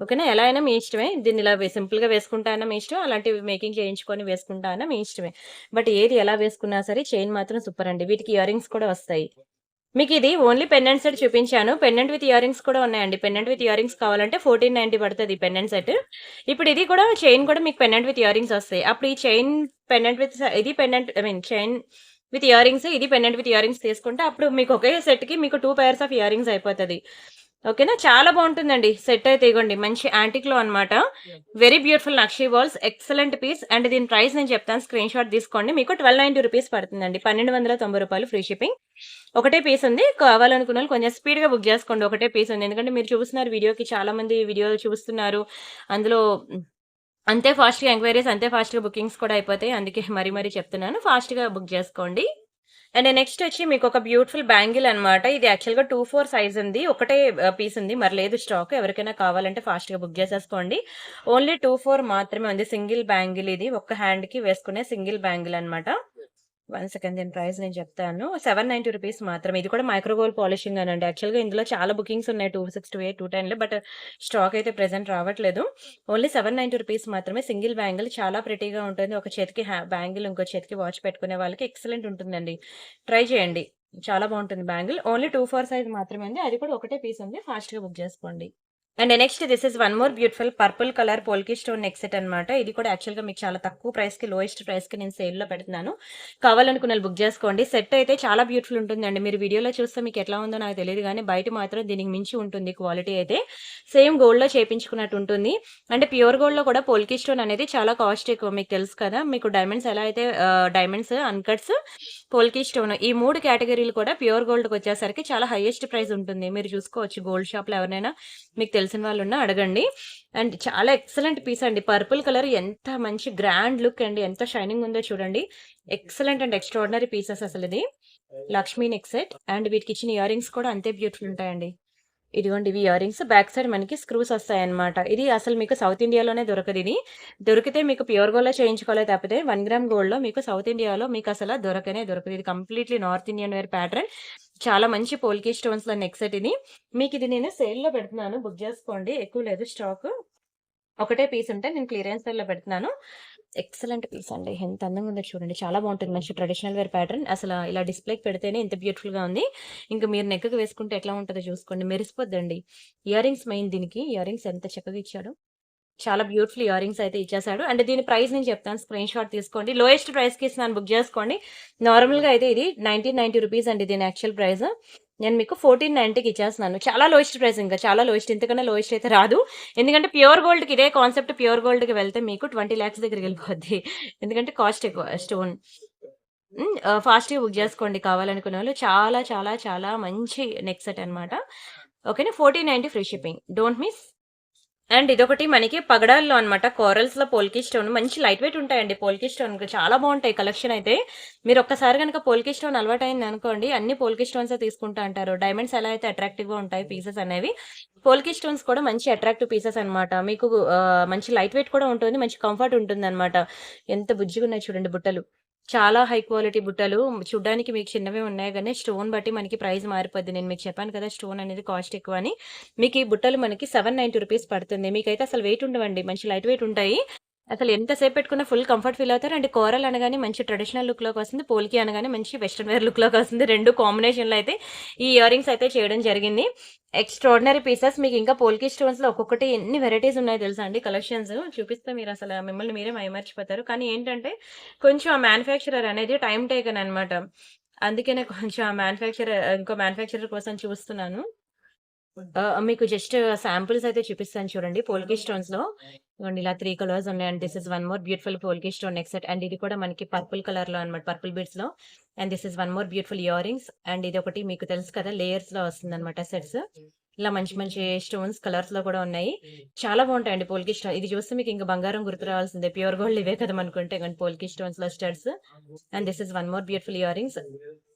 ఓకేనా? ఎలా అయినా మీ ఇష్టమే. దీన్ని ఇలా సింపుల్‌గా వేసుకుంటా అన్నా మీ ఇష్టం. అలాంటివి మేకింగ్ చేయించుకొని వేసుకుంటా అన్నా మీ ఇష్టమే. బట్ ఏది ఎలా వేసుకున్నా సరే చైన్ మాత్రం సూపర్ అండి. వీటికి ఇయర్ రింగ్స్ కూడా వస్తాయి. మీకిది ఓన్లీ పెండెంట్ సెట్ చూపించాను. పెండెంట్ విత్ ఇయర్ రింగ్స్ కూడా ఉన్నాయండి. పెండెంట్ విత్ ఇయర్ రింగ్స్ కావాలంటే 1490 పడతది పెండెంట్ సెట్. ఇప్పుడు ఇది కూడా చైన్ కూడా మీకు పెండెంట్ విత్ ఇయర్ రింగ్స్ వస్తాయి. అప్పుడు ఈ చైన్ పెండెంట్ విత్ ఇది pendant I mean chain with ear rings, ఇది పెండెంట్ విత్ ఇయర్ రింగ్స్ తీసుకుంటే అప్పుడు మీకు ఒకే సెట్‌కి మీకు 2 పెయిర్స్ ఆఫ్ ఇయర్ రింగ్స్ అయిపోతది. ఓకేనా. చాలా బాగుంటుందండి. సెట్ అయితే ఇగోండి మంచి యాంటిక్‌లో అన్నమాట. Very beautiful nakshi balls. Excellent piece. And దీని ప్రైస్ నేను చెప్తాను. స్క్రీన్ షాట్ తీసుకోండి. మీకు 1290 రూపీస్ పడుతుందండి. రూ. 1290 ఫ్రీ షిప్పింగ్. ఒకటే పీస్ ఉంది. కావాలనుకున్నోళ్ళు కొంచెం స్పీడ్‌గా బుక్ చేసుకోండి. ఒకటే పీస్ ఉంది. ఎందుకంటే మీరు చూస్తున్నారు వీడియోకి చాలా మంది వీడియోలు చూస్తున్నారు. అందులో అంతే ఫాస్ట్‌గా ఎంక్వైరీస్ అంతే ఫాస్ట్‌గా బుకింగ్స్ కూడా అయిపోతాయి. అందుకే మరీ చెప్తున్నాను. ఫాస్ట్‌గా బుక్ చేసుకోండి. అండ్ నెక్స్ట్ వచ్చి మీకొక బ్యూటిఫుల్ బ్యాంగిల్ అన్నమాట. ఇది యాక్చువల్‌గా 24 సైజ్ ఉంది. ఒకటే పీస్ ఉంది. మరి లేదు స్టాక్. ఎవరికైనా కావాలంటే ఫాస్ట్‌గా బుక్ చేసేసుకోండి. ఓన్లీ 24 మాత్రమే ఉంది. సింగిల్ బ్యాంగిల్ ఇది. ఒక్క హ్యాండ్‌కి వేసుకునే సింగిల్ బ్యాంగిల్ అన్నమాట. వన్ సెకండ్ దీని ప్రైస్ నేను చెప్తాను. 790 రూపీస్ మాత్రమే. ఇది కూడా మైక్రో గోల్డ్ పాలిషింగ్ అనండి. యాక్చువల్‌గా ఇందులో చాలా బుకింగ్స్ ఉన్నాయి. 26, 28, 210లో బట్ స్టాక్ అయితే ప్రెజెంట్ రావట్లేదు. ఓన్లీ 790 రూపీస్ మాత్రమే. సింగిల్ బ్యాంగిల్ చాలా ప్రెటీగా ఉంటుంది. ఒక చేతికి బ్యాంగిల్, ఇంకో చేతికి వాచ్ పెట్టుకునే వాళ్ళకి ఎక్సలెంట్ ఉంటుందండి. ట్రై చేయండి. చాలా బాగుంటుంది బ్యాంగిల్. ఓన్లీ 24 సైజ్ మాత్రమే ఉంది. అది కూడా ఒకటే పీస్ ఉంది. ఫాస్ట్‌గా బుక్ చేసుకోండి. And next this is one more beautiful purple colour polki stone neck set అనమాట. ఇది కూడా యాక్చువల్‌గా మీకు చాలా తక్కువ ప్రైస్‌కి లోయెస్ట్ ప్రైస్‌కి నేను సేల్‌లో పెడుతున్నాను. కావాలనుకున్నోళ్ళు బుక్ చేసుకోండి. సెట్ అయితే చాలా బ్యూటిఫుల్ ఉంటుందండి. మీరు వీడియోలో చూస్తే మీకు ఎట్లా ఉందో నాకు తెలీదు గానీ బయట మాత్రం దీనికి మించి ఉంటుంది క్వాలిటీ అయితే. సేమ్ గోల్డ్‌లో చేపించుకున్నట్టు ఉంటుంది. అంటే ప్యూర్ గోల్డ్‌లో కూడా పోల్కి స్టోన్ అనేది చాలా కాస్ట్ ఎక్కువ మీకు తెలుసు కదా! మీకు డైమండ్స్ ఎలా అయితే డైమండ్స్, అన్‌కట్స్, పోల్కి స్టోన్ ఈ 3 కేటగిరీలు కూడా ప్యూర్ గోల్డ్‌కొచ్చేసరికి చాలా హైయెస్ట్ ప్రైస్ ఉంటుంది. మీరు చూసుకోవచ్చు గోల్డ్ షాప్‌లో ఎవరినైనా మీకు తెలిసిన వాళ్ళున్నా అడగండి. అండ్ చాలా ఎక్సలెంట్ పీస్ అండి. పర్పుల్ కలర్ ఎంత మంచి గ్రాండ్ లుక్ అండి. ఎంత షైనింగ్ ఉందో చూడండి. ఎక్సలెంట్ అండ్ ఎక్స్ట్రార్డినరీ పీసెస్ అసలిది. లక్ష్మీ నెక్ సెట్ అండ్ వీటికిచ్చిన ఇయర్ రింగ్స్ కూడా అంతే బ్యూటిఫుల్ ఉంటాయండి. ఇదిగోండి ఇవి ఇయర్ రింగ్స్. బ్యాక్ సైడ్ మనకి స్క్రూస్ వస్తాయన్నమాట. ఇది అసలు మీకు సౌత్ ఇండియాలోనే దొరకదు ఇది. దొరికితే మీకు ప్యూర్ గోల్డ్‌లో చేయించుకోవాలి తప్పితే 1 గ్రామ్ గోల్డ్‌లో మీకు సౌత్ ఇండియాలో మీకసల దొరకనే దొరకదు. ఇది completely North Indian wear pattern. చాలా మంచి పోల్కి స్టోన్స్‌లో నెక్ సెట్ ఇది. మీకిది నేను సేల్‌లో పెడుతున్నాను. బుక్ జేసుకోండి. ఎక్కువ లేదు స్టాకు. ఒకటే పీస్ ఉంటే నేను క్లియరెన్స్ సేల్‌లో పెడుతున్నాను. ఎక్సలెంట్ పీస్ అండి. ఎంత అందంగా ఉందో చూడండి. చాలా బావుంటుంది. మంచి ట్రెడిషనల్ వేర్ ప్యాటర్న్. అసల ఇలా డిస్‌ప్లేకి పెడితేనే ఇంత బ్యూటిఫుల్‌గా ఉంది. ఇంక మీరు నెక్‌కి వేసుకుంటే ఎట్లా ఉంటదో చూసుకోండి. మెరిసిపోద్దండి. ఇయర్ రింగ్స్ మెయిన్ దీనికి. ఇయర్ రింగ్స్ ఎంత చక్కగా ఇచ్చాడో. చాలా బ్యూటిఫుల్ ఇయర్ రింగ్స్ అయితే ఇచ్చేసాడు. అండ్ దీని ప్రైస్ నేను చెప్తాను. స్క్రీన్ షాట్ తీసుకోండి. లోయెస్ట్ ప్రైస్‌కి ఇస్తున్నాను. బుక్ చేసుకోండి. నార్మల్‌గా అయితే ఇది ₹1990 అండి దీని యాక్చువల్ ప్రైస్. నేను మీకు 1490కి ఇచ్చేస్తున్నాను. చాలా లోయెస్ట్ ప్రైస్ ఇంకా. చాలా లోయెస్ట్. ఇంతకన్నా లోయెస్ట్ అయితే రాదు. ఎందుకంటే ప్యూర్ గోల్డ్‌కి ఇదే కాన్సెప్ట్ ప్యూర్ గోల్డ్‌కి వెళ్తే మీకు 20 లాక్స్ దగ్గరికెళ్ళిపోద్ది. ఎందుకంటే కాస్ట్ ఎక్కువ స్టోన్. ఫాస్ట్‌గా బుక్ చేసుకోండి కావాలనుకునేవాళ్ళు. చాలా చాలా చాలా మంచి నెక్ సెట్ అన్నమాట. ఓకేనా. 1490 free shipping. Don't miss. And ఇదొకటి మనకి పగడాల్లో అన్నమాట. కోరల్స్‌లో పోల్కి స్టోన్ మంచి లైట్ వెయిట్ ఉంటాయండి. పోల్కి స్టోన్ చాలా బావుంటాయి కలెక్షన్ అయితే. మీరు ఒక్కసారి గనక పోల్కి స్టోన్ అలవాటయిందనుకోండి, అన్ని పోల్కి స్టోన్సే తీసుకుంటా అంటారు. డైమండ్స్ ఎలా అయితే అట్రాక్టివ్‌గా ఉంటాయి పీసెస్ అనేవి, పోల్కి స్టోన్స్ కూడా మంచి అట్రాక్టివ్ పీసెస్ అన్నమాట. మీకు మంచి లైట్ వెయిట్ కూడా ఉంటుంది. మంచి కంఫర్ట్ ఉంటుందన్నమాట. ఎంత బుజ్జిగున్నాయి చూడండి బుట్టలు. చాలా హై క్వాలిటీ బుట్టలు. చూడ్డానికి మీకు చిన్నవే ఉన్నాయి గానీ, స్టోన్ బట్టి మనకి ప్రైస్ మారిపోద్ది. నేను మీకు చెప్పాను కదా! స్టోన్ అనేది కాస్ట్ ఎక్కువని. మీకు ఈ బుట్టలు మనకి ₹790 పడుతుంది. మీకైతే అసలు వెయిట్ ఉండవండి. మంచి లైట్ వెయిట్ ఉంటాయి. అసలు ఎంత సేపు పెట్టుకున్నా ఫుల్ కంఫర్ట్ ఫీల్ అవుతారు. అండ్ కోరల్ అనగానే మంచి ట్రెడిషనల్ లుక్‌లోకి వస్తుంది. పోల్కి అనగానే మంచి వెస్టర్న్ వేర్ లుక్‌లోకి వస్తుంది. 2 కాంబినేషన్‌లో అయితే ఈ ఇయర్ రింగ్స్ అయితే చేయడం జరిగింది. Extraordinary pieces. మీకు ఇంకా పోల్కి స్టోన్స్‌లో ఒక్కొక్కటి ఎన్ని వెరైటీస్ ఉన్నాయో తెలుసా అండి కలెక్షన్స్. చూపిస్తే మీరసల మిమ్మల్ని మీరే మైమర్చిపోతారు. కానీ ఏంటంటే కొంచెం ఆ మ్యానుఫ్యాక్చరర్ అనేది టైమ్ టేకన్ అనమాట. అందుకనే కొంచెం ఆ ఇంకో మ్యానుఫ్యాక్చరర్ కోసం చూస్తున్నాను. మీకు జస్ట్ శాంపిల్స్ అయితే చూపిస్తాను చూడండి. పోల్కి స్టోన్స్‌లో ఇగోండి ఇలా 3 కలర్స్ ఉన్నాయి. And this is one more beautiful polki stone neck set. And ఇది కూడా మనకి పర్పుల్ కలర్‌లో అన్నమాట. పర్పుల్ బీడ్స్‌లో. And this is one more beautiful earrings. And ఇదొకటి మీకు తెలుసు కదా! లేయర్స్‌లో వస్తుందన్నమాట సెట్స్. ఇలా మంచి మంచి స్టోన్స్ కలర్స్‌లో కూడా ఉన్నాయి. చాలా బావుంటాయండి పోల్కి స్టోన్. ఇది చూస్తే మీకు ఇంక బంగారం గుర్తు రావాల్సిందే. ప్యూర్ గోల్డ్ ఇవే కదా మనకుంటే. ఇగోండి పోల్కి స్టోన్స్‌లో studs. And this is one more beautiful earrings.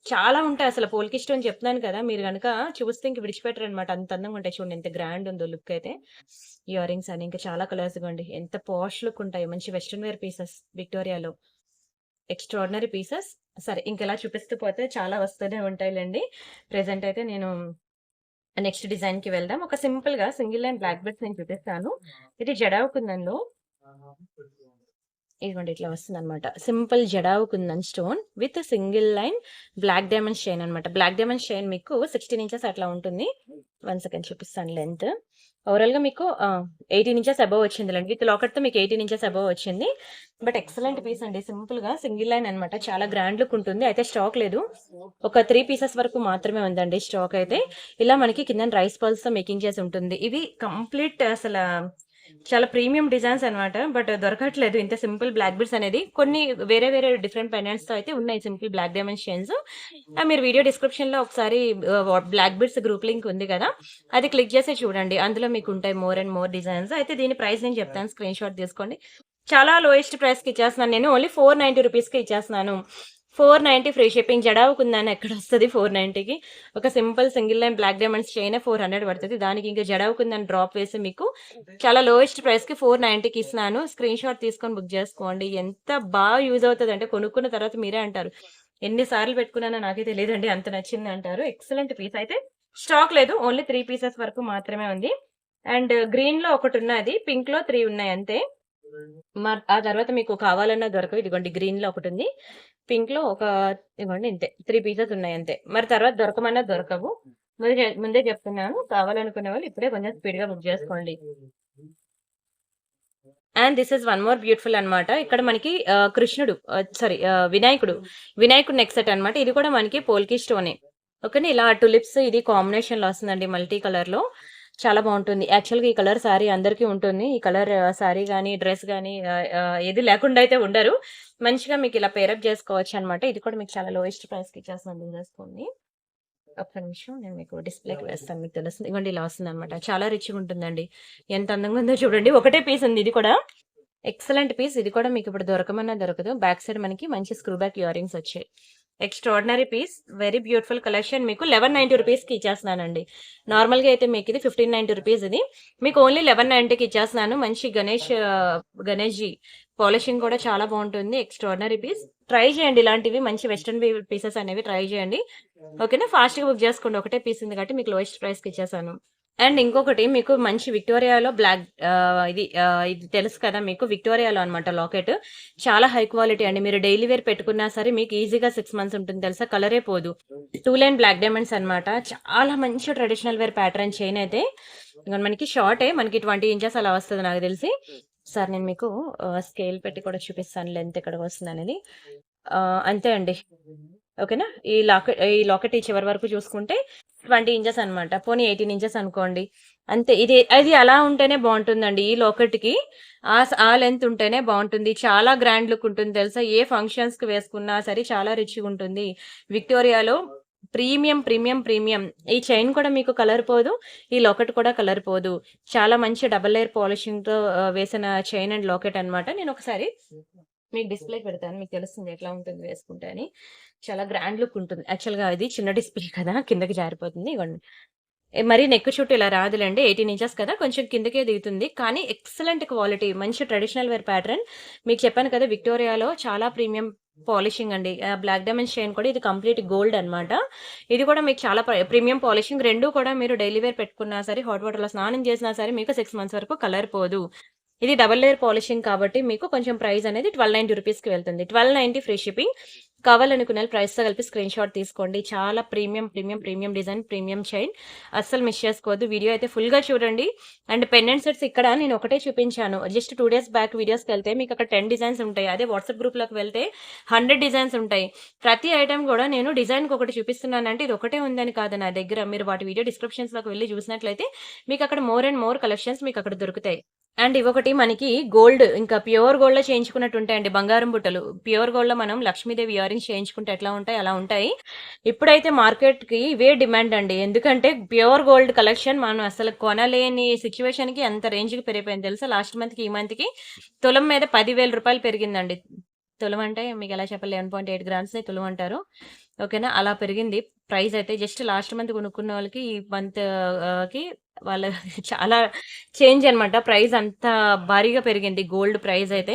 చాలా ఉంటాయసల పోల్కి స్టోన్ చెప్తున్నాను కదా! మీరు గనక చూస్తే ఇంక విడిచిపెట్టరనమాట. అంత అందంగా ఉంటాయి చూడండి. ఎంత గ్రాండ్ ఉందో లుక్ అయితే. ఇయర్ రింగ్స్ అని ఇంకా చాలా కలర్స్ ఇగోండి. ఎంత పాష్ లుక్ ఉంటాయి. మంచి వెస్టర్న్ వేర్ పీసెస్ విక్టోరియాలో. Extraordinary pieces. సరే ఇంకిలా చూపిస్తూ పోతే చాలా వస్తూనే ఉంటాయిలెండి. ప్రెజెంట్ అయితే నేను నెక్స్ట్ డిజైన్‌కి వెళ్దాం. ఒక సింపుల్‌గా సింగిల్ లైన్ బ్లాక్ బెడ్స్ నేను చూపిస్తాను. ఇది జడావు కుందన్‌లో ఇదిగోండి ఇట్లా వస్తుందనమాట. Simple jadau kundan stone with single line black diamonds chain అనమాట. బ్లాక్ డైమండ్స్ చైన్ మీకు 16 ఇంచెస్ అట్లా ఉంటుంది. 1 సెకండ్ చూపిస్తాను లెంత్. ఓవరాల్‌గా మీకు 18 ఇంచెస్ అబోవ్ వచ్చిందిలెండి. విత్ లాకెట్‌తో మీకు 18 ఇంచెస్ అబోవ్ వచ్చింది. బట్ ఎక్సలెంట్ పీస్ అండి. సింపుల్‌గా సింగిల్ లైన్ అనమాట. చాలా గ్రాండ్ లుక్ ఉంటుంది. అయితే స్టాక్ లేదు. ఒక 3 పీసెస్ వరకు మాత్రమే ఉందండి స్టాక్ అయితే. ఇలా మనకి కిందన రైస్ పర్ల్స్‌తో మేకింగ్ చేసి ఉంటుంది. ఇవి కంప్లీట్ చాలా ప్రీమియం డిజైన్స్ అనమాట. బట్ దొరకట్లేదు ఇంత సింపుల్ బ్లాక్ బీడ్స్ అనేది. కొన్ని వేరే వేరే డిఫరెంట్ పెండెంట్స్‌తో అయితే ఉన్నాయి సింపుల్ బ్లాక్ డైమండ్స్ చైన్స్. మీరు వీడియో డిస్క్రిప్షన్‌లో ఒకసారి బ్లాక్ బీడ్స్ గ్రూప్ లింక్ ఉంది కదా! అది క్లిక్ చేసి చూడండి. అందులో మీకు ఉంటాయి మోర్ అండ్ మోర్ డిజైన్స్. అయితే దీని ప్రైస్ నేను చెప్తాను. స్క్రీన్ షాట్ తీసుకోండి. చాలా లోయెస్ట్ ప్రైస్‌కి ఇచ్చేస్తున్నాను నేను. ఓన్లీ ₹490కి ఇచ్చేస్తున్నాను. 490 ఫ్రీ షిప్పింగ్. జడావు కుందన్ ఎక్కడొస్తది 490కి. ఒక simple single line black diamonds చైనే 400 పడతది. దానికి ఇంకా జడావు కుందన్ డ్రాప్ వేసి మీకు చాలా లోయెస్ట్ ప్రైస్‌కి 490కి ఇస్తున్నాను. స్క్రీన్ షాట్ తీసుకొని బుక్ చేసుకోండి. ఎంత యూజ్ అవుతదంటే కొనుక్కున్న తర్వాత మీరే అంటారు. ఎన్ని సార్లు పెట్టుకున్నానో నాకే తెలీదండి. అంత నచ్చిందంటారు. Excellent piece. అయితే స్టాక్ లేదు. ఓన్లీ 3 పీసెస్ వరకు మాత్రమే ఉంది. అండ్ గ్రీన్‌లో ఒకటున్నది. పింక్‌లో 3 ఉన్నాయి అంతే. ఆ తర్వాత మీకు కావాలన్నా దొరకవు. ఇదిగోండి గ్రీన్‌లో ఒకటుంది. పింక్‌లో ఇదిగోండి ఇంతే. 3 పీసెస్ ఉన్నాయి అంతే. మరి తర్వాత దొరకమన్నా దొరకవు. ముందే చెప్తున్నాను. కావాలనుకునే వాళ్ళు ఇప్పుడే కొంచెం స్పీడ్‌గా బుక్ చేసుకోండి. And this is one more beautiful అన్నమాట. ఇక్కడ మనకి కృష్ణుడు వినాయకుడు. వినాయకుడు నెక్ సెట్ అన్నమాట. ఇది కూడా మనకి పోల్కి స్టోనే. ఓకేనా. ఇలా టులిప్స్ ఇది కాంబినేషన్‌లో వస్తుందండి మల్టీ కలర్‌లో. చాలా బావుంటుంది. యాక్చువల్‌గా ఈ కలర్ శారీ అందరికీ ఉంటుంది. ఈ కలర్ శారీ గాని, డ్రెస్ గాని ఏది లేకుండా అయితే ఉండరు. మంచిగా మీకు ఇలా పేరప్ చేసుకోవచ్చనమాట. ఇది కూడా మీకు చాలా లోయెస్ట్ ప్రైస్‌కి ఇచ్చేస్తున్నాను తీసేసుకోండి. ఒక్క నిమిషం నేను మీకు డిస్‌ప్లేకి వేస్తాను. మీకు తెలుస్తుంది. ఇగోండి ఇలా వస్తుందనమాట. చాలా రిచ్‌గా ఉంటుందండి. ఎంత అందంగా ఉందో చూడండి. ఒకటే పీస్ ఉంది ఇది కూడా. Excellent piece. ఇది కూడా మీకు ఇప్పుడు దొరకమన్నా దొరకదు. బ్యాక్ సైడ్ మనకి మంచి స్క్రూ బ్యాక్ ఇయర్ రింగ్స్ వచ్చాయి. Extraordinary piece. Very beautiful collection. మీకు 1190 రూపీస్‌కి ఇచ్చేస్తున్నానండి. నార్మల్‌గా అయితే మీకు ఇది 1590 రూపీస్ ఇది. మీకు ఓన్లీ 1190కి ఇచ్చేస్తున్నాను. మంచి గణేష్‌జీ పాలిషింగ్ కూడా చాలా బాగుంటుంది. Extraordinary piece. ట్రై చేయండి ఇలాంటివి మంచి వెస్టర్న్ వేర్ పీసెస్ అనేవి ట్రై చేయండి. ఓకేనా? ఫాస్ట్‌గా బుక్ చేసుకోండి. ఒకటే పీస్ ఉంది కాబట్టి మీకు లోయెస్ట్ ప్రైస్‌కి ఇచ్చేసాను. అండ్ ఇంకొకటి మీకు మంచి విక్టోరియాలో ఇది తెలుసు కదా మీకు, విక్టోరియాలో అనమాట లాకెట్. చాలా హై క్వాలిటీ అండి. మీరు డైలీ వేర్ పెట్టుకున్నా సరే మీకు ఈజీగా 6 మంత్స్ ఉంటుంది తెలుసా, కలరే పోదు. 2 లైన్ బ్లాక్ డైమండ్స్ అనమాట. చాలా మంచి ట్రెడిషనల్ వేర్ ప్యాటర్న్ చైన్ అయితే. ఇంక మనకి షార్టే, మనకి 20 ఇంచెస్ అలా వస్తుంది నాకు తెలిసి. సార్ నేను మీకు స్కేల్ పెట్టి కూడా చూపిస్తాను లెంత్ ఎక్కడికి వస్తుంది అనేది. అంతే అండి. ఓకేనా? ఈ లాకెట్ చివరి వరకు చూసుకుంటే 20 ఇంచెస్ అనమాట. పోనీ 18 ఇంచెస్ అనుకోండి. అంతే. అది అలా ఉంటేనే బాగుంటుందండి. ఈ లాకెట్‌కి ఆ లెంత్ ఉంటేనే బాగుంటుంది. చాలా గ్రాండ్ లుక్ ఉంటుంది తెలుసా? ఏ ఫంక్షన్స్‌కి వేసుకున్నా సరే చాలా రిచ్‌గా ఉంటుంది. విక్టోరియాలో ప్రీమియం, ప్రీమియం, ప్రీమియం. ఈ చైన్ కూడా మీకు కలర్ పోదు. ఈ లాకెట్ కూడా కలర్ పోదు. చాలా మంచి డబుల్ లేయర్ పాలిషింగ్‌తో వేసిన చైన్ అండ్ లాకెట్ అనమాట. నేను ఒకసారి మీకు డిస్‌ప్లే పెడతాను. మీకు తెలుస్తుంది ఎట్లా ఉంటుంది వేసుకుంటే అని. చాలా గ్రాండ్ లుక్ ఉంటుంది. యాక్చువల్‌గా ఇది చిన్న డిస్‌ప్లే కదా! కిందకి జారిపోతుంది. ఇగోండి. మరీ నెక్ చుట్టూ ఇలా రాదులెండి. 18 ఇంచెస్ కదా! కొంచెం కిందకే దిగుతుంది. కానీ ఎక్సలెంట్ క్వాలిటీ. మంచి ట్రెడిషనల్ వేర్ ప్యాటర్న్. మీకు చెప్పాను కదా! విక్టోరియాలో చాలా ప్రీమియం పాలిషింగ్ అండి. బ్లాక్ డైమండ్స్ చైన్ కూడా ఇది కంప్లీట్ గోల్డ్ అనమాట. ఇది కూడా మీకు చాలా ప్రీమియం పాలిషింగ్. 2 కూడా మీరు డైలీ వేర్ పెట్టుకున్నా సరే, హాట్ వాటర్‌లో స్నానం చేసినా సరే మీకు 6 మంత్స్ వరకు కలర్ పోదు. ఇది డబుల్ లేయర్ పాలిషింగ్ కాబట్టి మీకు కొంచెం ప్రైస్ అనేది 1290 రూపీస్‌కి వెళ్తుంది. 1290 ఫ్రీ షిప్పింగ్. కావాలనుకున్న ప్రైస్‌తో కలిపి స్క్రీన్ షాట్ తీసుకోండి. చాలా premium, premium, premium design, premium chain. అస్సలు మిస్ చేసుకోవద్దు. వీడియో అయితే ఫుల్‌గా చూడండి. అండ్ పెండెంట్ సెట్స్ ఇక్కడ నేను ఒకటే చూపించాను. జస్ట్ 2 డేస్ బ్యాక్ వీడియోస్‌కెళ్తే మీకు అక్కడ 10 డిజైన్స్ ఉంటాయి. అదే వాట్సాప్ గ్రూప్‌లోకి వెళ్తే 100 డిజైన్స్ ఉంటాయి. ప్రతి ఐటెమ్ కూడా నేను డిజైన్‌కి ఒకటి చూపిస్తున్నానంటే ఇది ఒకటే ఉందని కాదు నా దగ్గర. మీరు వాటి వీడియో డిస్క్రిప్షన్స్‌లోకి వెళ్లి చూసినట్లయితే మీకు అక్కడ మోర్ అండ్ మోర్ కలెక్షన్స్ మీకు అక్కడ దొరుకుతాయి. అండ్ ఇవొకటి మనకి గోల్డ్, ఇంకా ప్యూర్ గోల్డ్‌లో చేయించుకున్నట్టు ఉంటాయండి బంగారం బుట్టలు. ప్యూర్ గోల్డ్‌లో మనం లక్ష్మీదేవి ఇయర్ రింగ్స్ చేయించుకుంటే ఎట్లా ఉంటాయి అలా ఉంటాయి. ఇప్పుడైతే మార్కెట్‌కి ఇవే డిమాండ్ అండి. ఎందుకంటే ప్యూర్ గోల్డ్ కలెక్షన్ మనం అసలు కొనలేని సిట్యుయేషన్‌కి అంత రేంజ్‌కి పెరిగిపోయింది తెలుసా? లాస్ట్ మంత్‌కి ఈ మంత్‌కి తులం మీద 10,000 రూపాయలు పెరిగిందండి. తులం అంటే మీకెలా చెప్పాలి, 11.8 గ్రామ్స్‌ని తులం అంటారు. ఓకేనా? అలా పెరిగింది ప్రైస్ అయితే. జస్ట్ లాస్ట్ మంత్ కొనుక్కున్న వాళ్ళకి ఈ మంత్‌కి వాళ్ళ చాలా చేంజ్ అనమాట. ప్రైస్ అంత భారీగా పెరిగింది గోల్డ్ ప్రైస్ అయితే.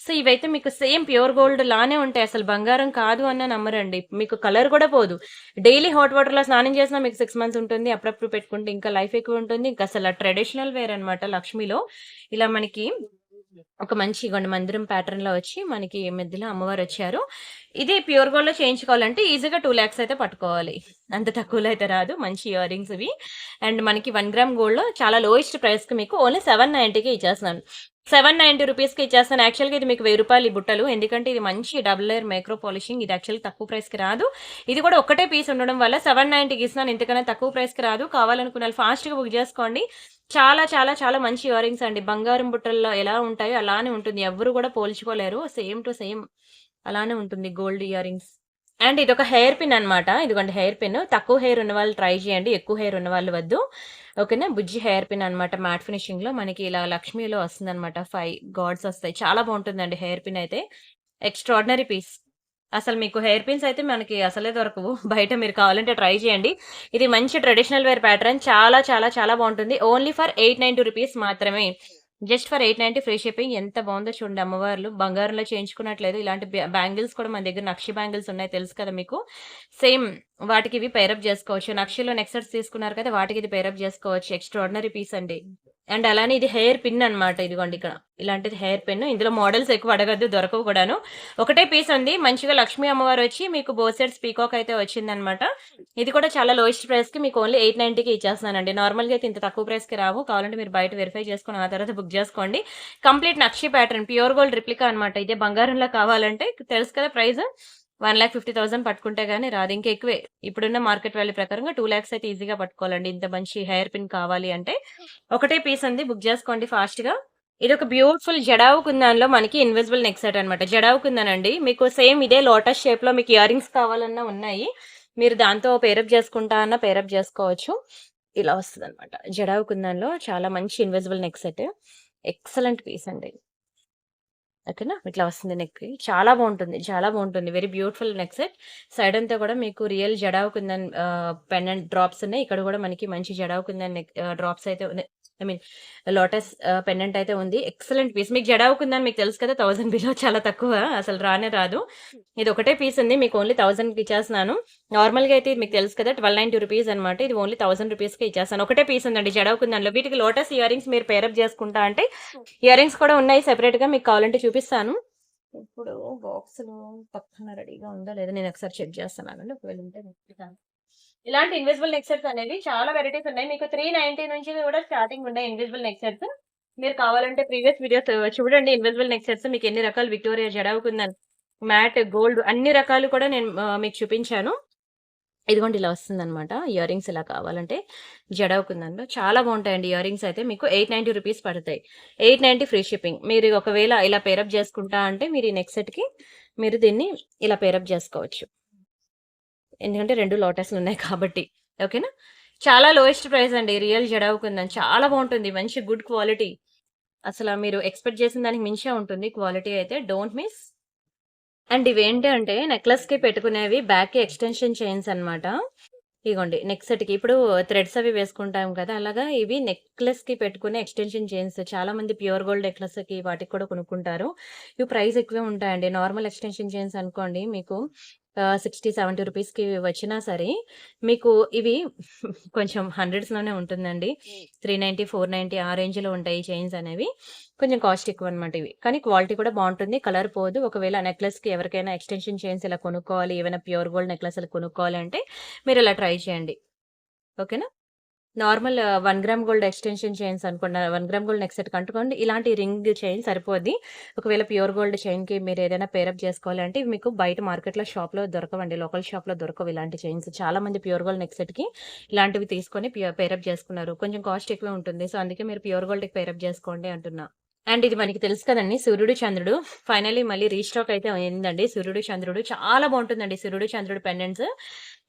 సో, ఇవైతే మీకు సేమ్ ప్యూర్ గోల్డ్ లానే ఉంటాయి. అసలు బంగారం కాదు అన్నా నమ్మరండి. మీకు కలర్ కూడా పోదు. డైలీ హాట్ వాటర్‌లో స్నానం చేసినా మీకు 6 మంత్స్ ఉంటుంది. అప్పుడప్పుడు పెట్టుకుంటే ఇంకా లైఫ్ ఎక్కువ ఉంటుంది. ఇంకా అసల ట్రెడిషనల్ వేర్ అనమాట లక్ష్మిలో. ఇలా మనకి ఒక మంచి ఇగోండి మందిరం ప్యాటర్న్‌లో వచ్చి మనకి మధ్యలో అమ్మవారొచ్చారు. ఇది ప్యూర్ గోల్డ్‌లో చేయించుకోవాలంటే ఈజీగా 2,00,000 అయితే పట్టుకోవాలి. అంత తక్కువలో అయితే రాదు. మంచి ఇయర్ రింగ్స్ ఇవి. అండ్ మనకి 1 గ్రామ్ గోల్డ్‌లో చాలా లోయెస్ట్ ప్రైస్‌కి మీకు ఓన్లీ 790కే ఇచ్చేస్తున్నాను. 790 రూపీస్‌కి ఇచ్చేస్తాను. యాక్చువల్‌గా ఇది మీకు రూ. 1000 ఈ బుట్టలు. ఎందుకంటే ఇది మంచి డబుల్ లేయర్ మైక్రో పాలిషింగ్. ఇది యాక్చువల్‌గా తక్కువ ప్రైస్‌కి రాదు. ఇది కూడా ఒక్కటే పీస్ ఉండడం వల్ల 790కి ఇస్తున్నాను. ఇంతకన్నా తక్కువ ప్రైస్‌కి రాదు. కావాలనుకున్న వాళ్ళు ఫాస్ట్‌గా బుక్ చేసుకోండి. చాలా చాలా చాలా మంచి ఇయర్ రింగ్స్ అండి. బంగారం బుట్టల్లో ఎలా ఉంటాయో అలానే ఉంటుంది. ఎవ్వరు కూడా పోల్చుకోలేరు. సేమ్ టు సేమ్ అలానే ఉంటుంది గోల్డ్ ఇయర్ రింగ్స్. అండ్ ఇదొక హెయిర్ పిన్ అనమాట. ఇదిగోండి హెయిర్ పిన్. తక్కువ హెయిర్ ఉన్నవాళ్ళు ట్రై చేయండి. ఎక్కువ హెయిర్ ఉన్నవాళ్ళు వద్దు. ఓకేనా? బుజ్జి హెయిర్ పిన్ అనమాట. మ్యాట్ ఫినిషింగ్‌లో మనకి ఇలా లక్ష్మీలో వస్తుందనమాట. 5 గాడ్స్ వస్తాయి. చాలా బాగుంటుందండి హెయిర్ పిన్ అయితే. Extraordinary piece. అసలు మీకు హెయిర్ పిన్స్ అయితే మనకి అసలే దొరకవు. బయట మీరు కావాలంటే ట్రై చేయండి. ఇది మంచి ట్రెడిషనల్ వేర్ ప్యాటర్న్. చాలా చాలా చాలా బాగుంటుంది. ఓన్లీ ఫర్ 890 రూపీస్ మాత్రమే. Just for 890 free shipping. ఎంత బాగుందో చూడండి అమ్మవార్లు. బంగారంలో చేయించుకున్నట్లేదు. ఇలాంటి బ్యాంగిల్స్ కూడా మన దగ్గర నక్షి బ్యాంగిల్స్ ఉన్నాయి తెలుసు కదా మీకు. సేమ్ వాటికి ఇవి పేరప్ చేసుకోవచ్చు. నక్షిలో నెక్ సెట్స్ తీసుకున్నారు కదా! వాటికి ఇది పేరప్ చేసుకోవచ్చు. ఎక్స్ట్రార్డినరీ పీస్ అండి. అండ్ అలానే ఇది హెయిర్ పిన్ అనమాట. ఇదిగోండి ఇక్కడ. ఇలాంటిది హెయిర్ పిన్. ఇందులో మోడల్స్ ఎక్కువ అడగద్దు. దొరకవు కూడాను. ఒకటే పీస్ ఉంది. మంచిగా లక్ష్మీ అమ్మవారు వచ్చి మీకు బోత్ సైడ్స్ పీకాక్ అయితే వచ్చిందనమాట. ఇది కూడా చాలా లోయెస్ట్ ప్రైస్‌కి మీకు ఓన్లీ 890కి ఇచ్చేస్తున్నానండి. నార్మల్‌గా అయితే ఇంత తక్కువ ప్రైస్‌కి రావు. కావాలంటే మీరు బయట వెరిఫై చేసుకొని ఆ తర్వాత బుక్ చేసుకోండి. కంప్లీట్ నక్షి ప్యాటర్న్. ప్యూర్ గోల్డ్ రిప్లికా అనమాట. ఇదే బంగారంలో కావాలంటే తెలుసు కదా ప్రైస్. 1,50,000 పట్టుకుంటే గాని రాదు. ఇంకా ఎక్కువే. ఇప్పుడున్న మార్కెట్ వాల్యూ ప్రకారంగా 2,00,000 అయితే ఈజీగా పట్టుకోవాలండి. ఇంత మంచి హెయిర్ పిన్ కావాలి అంటే. ఒకటే పీస్ ఉంది. బుక్ చేసుకోండి ఫాస్ట్‌గా. ఇదొక బ్యూటిఫుల్ జడావు కుందన్‌లో మనకి ఇన్విజిబుల్ నెక్ సెట్ అనమాట. జడావు కుందన్ మీకు సేమ్ ఇదే లోటస్ షేప్‌లో మీకు ఇయర్ రింగ్స్ కావాలన్నా ఉన్నాయి. మీరు దాంతో పేరప్ చేసుకుంటా అన్నా పేరప్ చేసుకోవచ్చు. ఇలా వస్తదనమాట. జడావు కుందన్‌లో చాలా మంచి invisible neck set. Excellent piece అండి. ఓకేనా? ఇట్లా వస్తుంది నెక్‌కి. చాలా బావుంటుంది. చాలా బావుంటుంది. Very beautiful neck set. Side అంతా కూడా మీకు real jadau kundan pendant drops ఉన్నాయి. ఇక్కడ కూడా మనకి మంచి జడావ్ కుందన్ డ్రాప్స్ అయితే ఉన్నాయి. ఐ మీన్ లోటస్ పెండెంట్ అయితే ఉంది. Excellent piece. మీకు జడావ్ కుందన్ మీకు తెలుసు కదా! 1000 బిలో చాలా తక్కువ. అసలు రానే రాదు. ఇది ఒకటే పీస్ ఉంది. మీకు ఓన్లీ 1000కి ఇచ్చేస్తున్నాను. నార్మల్‌గా అయితే ఇది మీకు తెలుసు కదా! 1290 రూపీస్ అన్నమాట. ఇది ఓన్లీ 1000 రూపీస్‌కే ఇచ్చేస్తాను. ఒకటే పీస్ ఉందండి జడావ్ కుందన్‌లో. వీటికి లోటస్ ఇయర్ రింగ్స్ మీరు పేరప్ చేసుకుంటా అంటే ఇయర్ రింగ్స్ కూడా ఉన్నాయి సెపరేట్‌గా మీకు కావాలంటే చూపిస్తాను. ఇప్పుడు బాక్స్‌లో పక్కన రెడీగా ఉందా లేదా నేను ఒకసారి చెక్ చేస్తాను ఆగండి. ఒకవేళ ఉంటే చెప్తాను. ఇలాంటి ఇన్విజిబుల్ నెక్ సెట్స్ అనేవి చాలా వెరైటీస్ ఉన్నాయి. మీకు 390 నుంచి కూడా స్టార్టింగ్ ఉన్నాయి ఇన్విజిబుల్ నెక్ సెట్స్. మీరు కావాలంటే ప్రీవియస్ వీడియోస్ చూడండి ఇన్విజిబుల్ నెక్ సెట్స్ మీకు ఎన్ని రకాలు Victoria jadau kundan, matte, gold అన్ని రకాలు కూడా నేను మీకు చూపించాను. ఇదిగోండి ఇలా వస్తుందనమాట. ఇయర్ రింగ్స్ ఇలా కావాలంటే జడావ్ కుందన్‌లో చాలా బావుంటాయండి ఇయర్ రింగ్స్ అయితే మీకు 890 రూపీస్ పడతాయి. 890 ఫ్రీ షిప్పింగ్. మీరు ఒకవేళ ఇలా పేరప్ చేసుకుంటా అంటే మీరు ఈ నెక్ సెట్‌కి మీరు దీన్ని ఇలా పేరప్ చేసుకోవచ్చు. ఎందుకంటే 2 లోటస్‌లున్నాయి కాబట్టి. ఓకేనా? చాలా లోయెస్ట్ ప్రైస్ అండి. రియల్ జడావ్ కుందన్ చాలా బావుంటుంది. మంచి గుడ్ క్వాలిటీ. అసల మీరు ఎక్స్‌పెక్ట్ చేసిన దానికి మించే ఉంటుంది క్వాలిటీ అయితే. Don't miss. అండ్ ఇవేంటి అంటే నెక్లెస్‌కి పెట్టుకునేవి బ్యాక్‌కి ఎక్స్‌టెన్షన్ చైన్స్ అన్నమాట. ఇగోండి నెక్ సెట్‌కి ఇప్పుడు థ్రెడ్స్ అవి వేసుకుంటాం కదా! అలాగా ఇవి నెక్లెస్‌కి పెట్టుకునే ఎక్స్‌టెన్షన్ చైన్స్. చాలామంది ప్యూర్ గోల్డ్ నెక్లెస్‌కి వాటికి కూడా కొనుక్కుంటారు. ఇవి ప్రైస్ ఎక్కువే ఉంటాయండి. నార్మల్ ఎక్స్‌టెన్షన్ చైన్స్ అనుకోండి మీకు 60, 70 రూపీస్‌కి వచ్చినా సరే మీకు ఇవి కొంచెం హండ్రెడ్స్‌లోనే ఉంటుందండి. 390, 490 ఆ రేంజ్‌లో ఉంటాయి ఈ చైన్స్ అనేవి. కొంచెం కాస్ట్ ఎక్కువనమాట ఇవి. కానీ క్వాలిటీ కూడా బావుంటుంది. కలర్ పోదు. ఒకవేళ నెక్లెస్‌కి ఎవరికైనా ఎక్స్‌టెన్షన్ చైన్స్ ఇలా కొనుక్కోవాలి, ఏవైనా ప్యూర్ గోల్డ్ నెక్లెస్‌లు కొనుక్కోవాలి అంటే మీరిలా ట్రై చేయండి. ఓకేనా? Normal 1 gram gold extension chains అనుకోండి. 1 గ్రామ్ గోల్డ్ నెక్ సెట్‌కి అంటుకోండి. ఇలాంటి రింగ్ చైన్ సరిపోద్ది. ఒకవేళ ప్యూర్ గోల్డ్ చైన్‌కి మీరేదైనా పేరప్ చేసుకోవాలంటే ఇవి మీకు బయట మార్కెట్‌లో షాప్‌లో దొరకవండి. లోకల్ షాప్‌లో దొరకవు ఇలాంటి చైన్స్. చాలా మంది ప్యూర్ గోల్డ్ నెక్ సెట్‌కి ఇలాంటివి తీసుకొని పేరప్ చేసుకున్నారు. కొంచెం కాస్ట్ ఎక్కువే ఉంటుంది. సో, అందుకే మీరు ప్యూర్ గోల్డ్‌కి పేరప్ చేసుకోండి అంటున్నా. అండ్ ఇది మనకి తెలుసు కదండీ! సూర్యుడు, చంద్రుడు. ఫైనల్లీ మళ్ళీ రీస్టాక్ అయితే అయిందండి. సూర్యుడు, చంద్రుడు చాలా బావుంటుందండి. సూర్యుడు, చంద్రుడు పెండెంట్స్.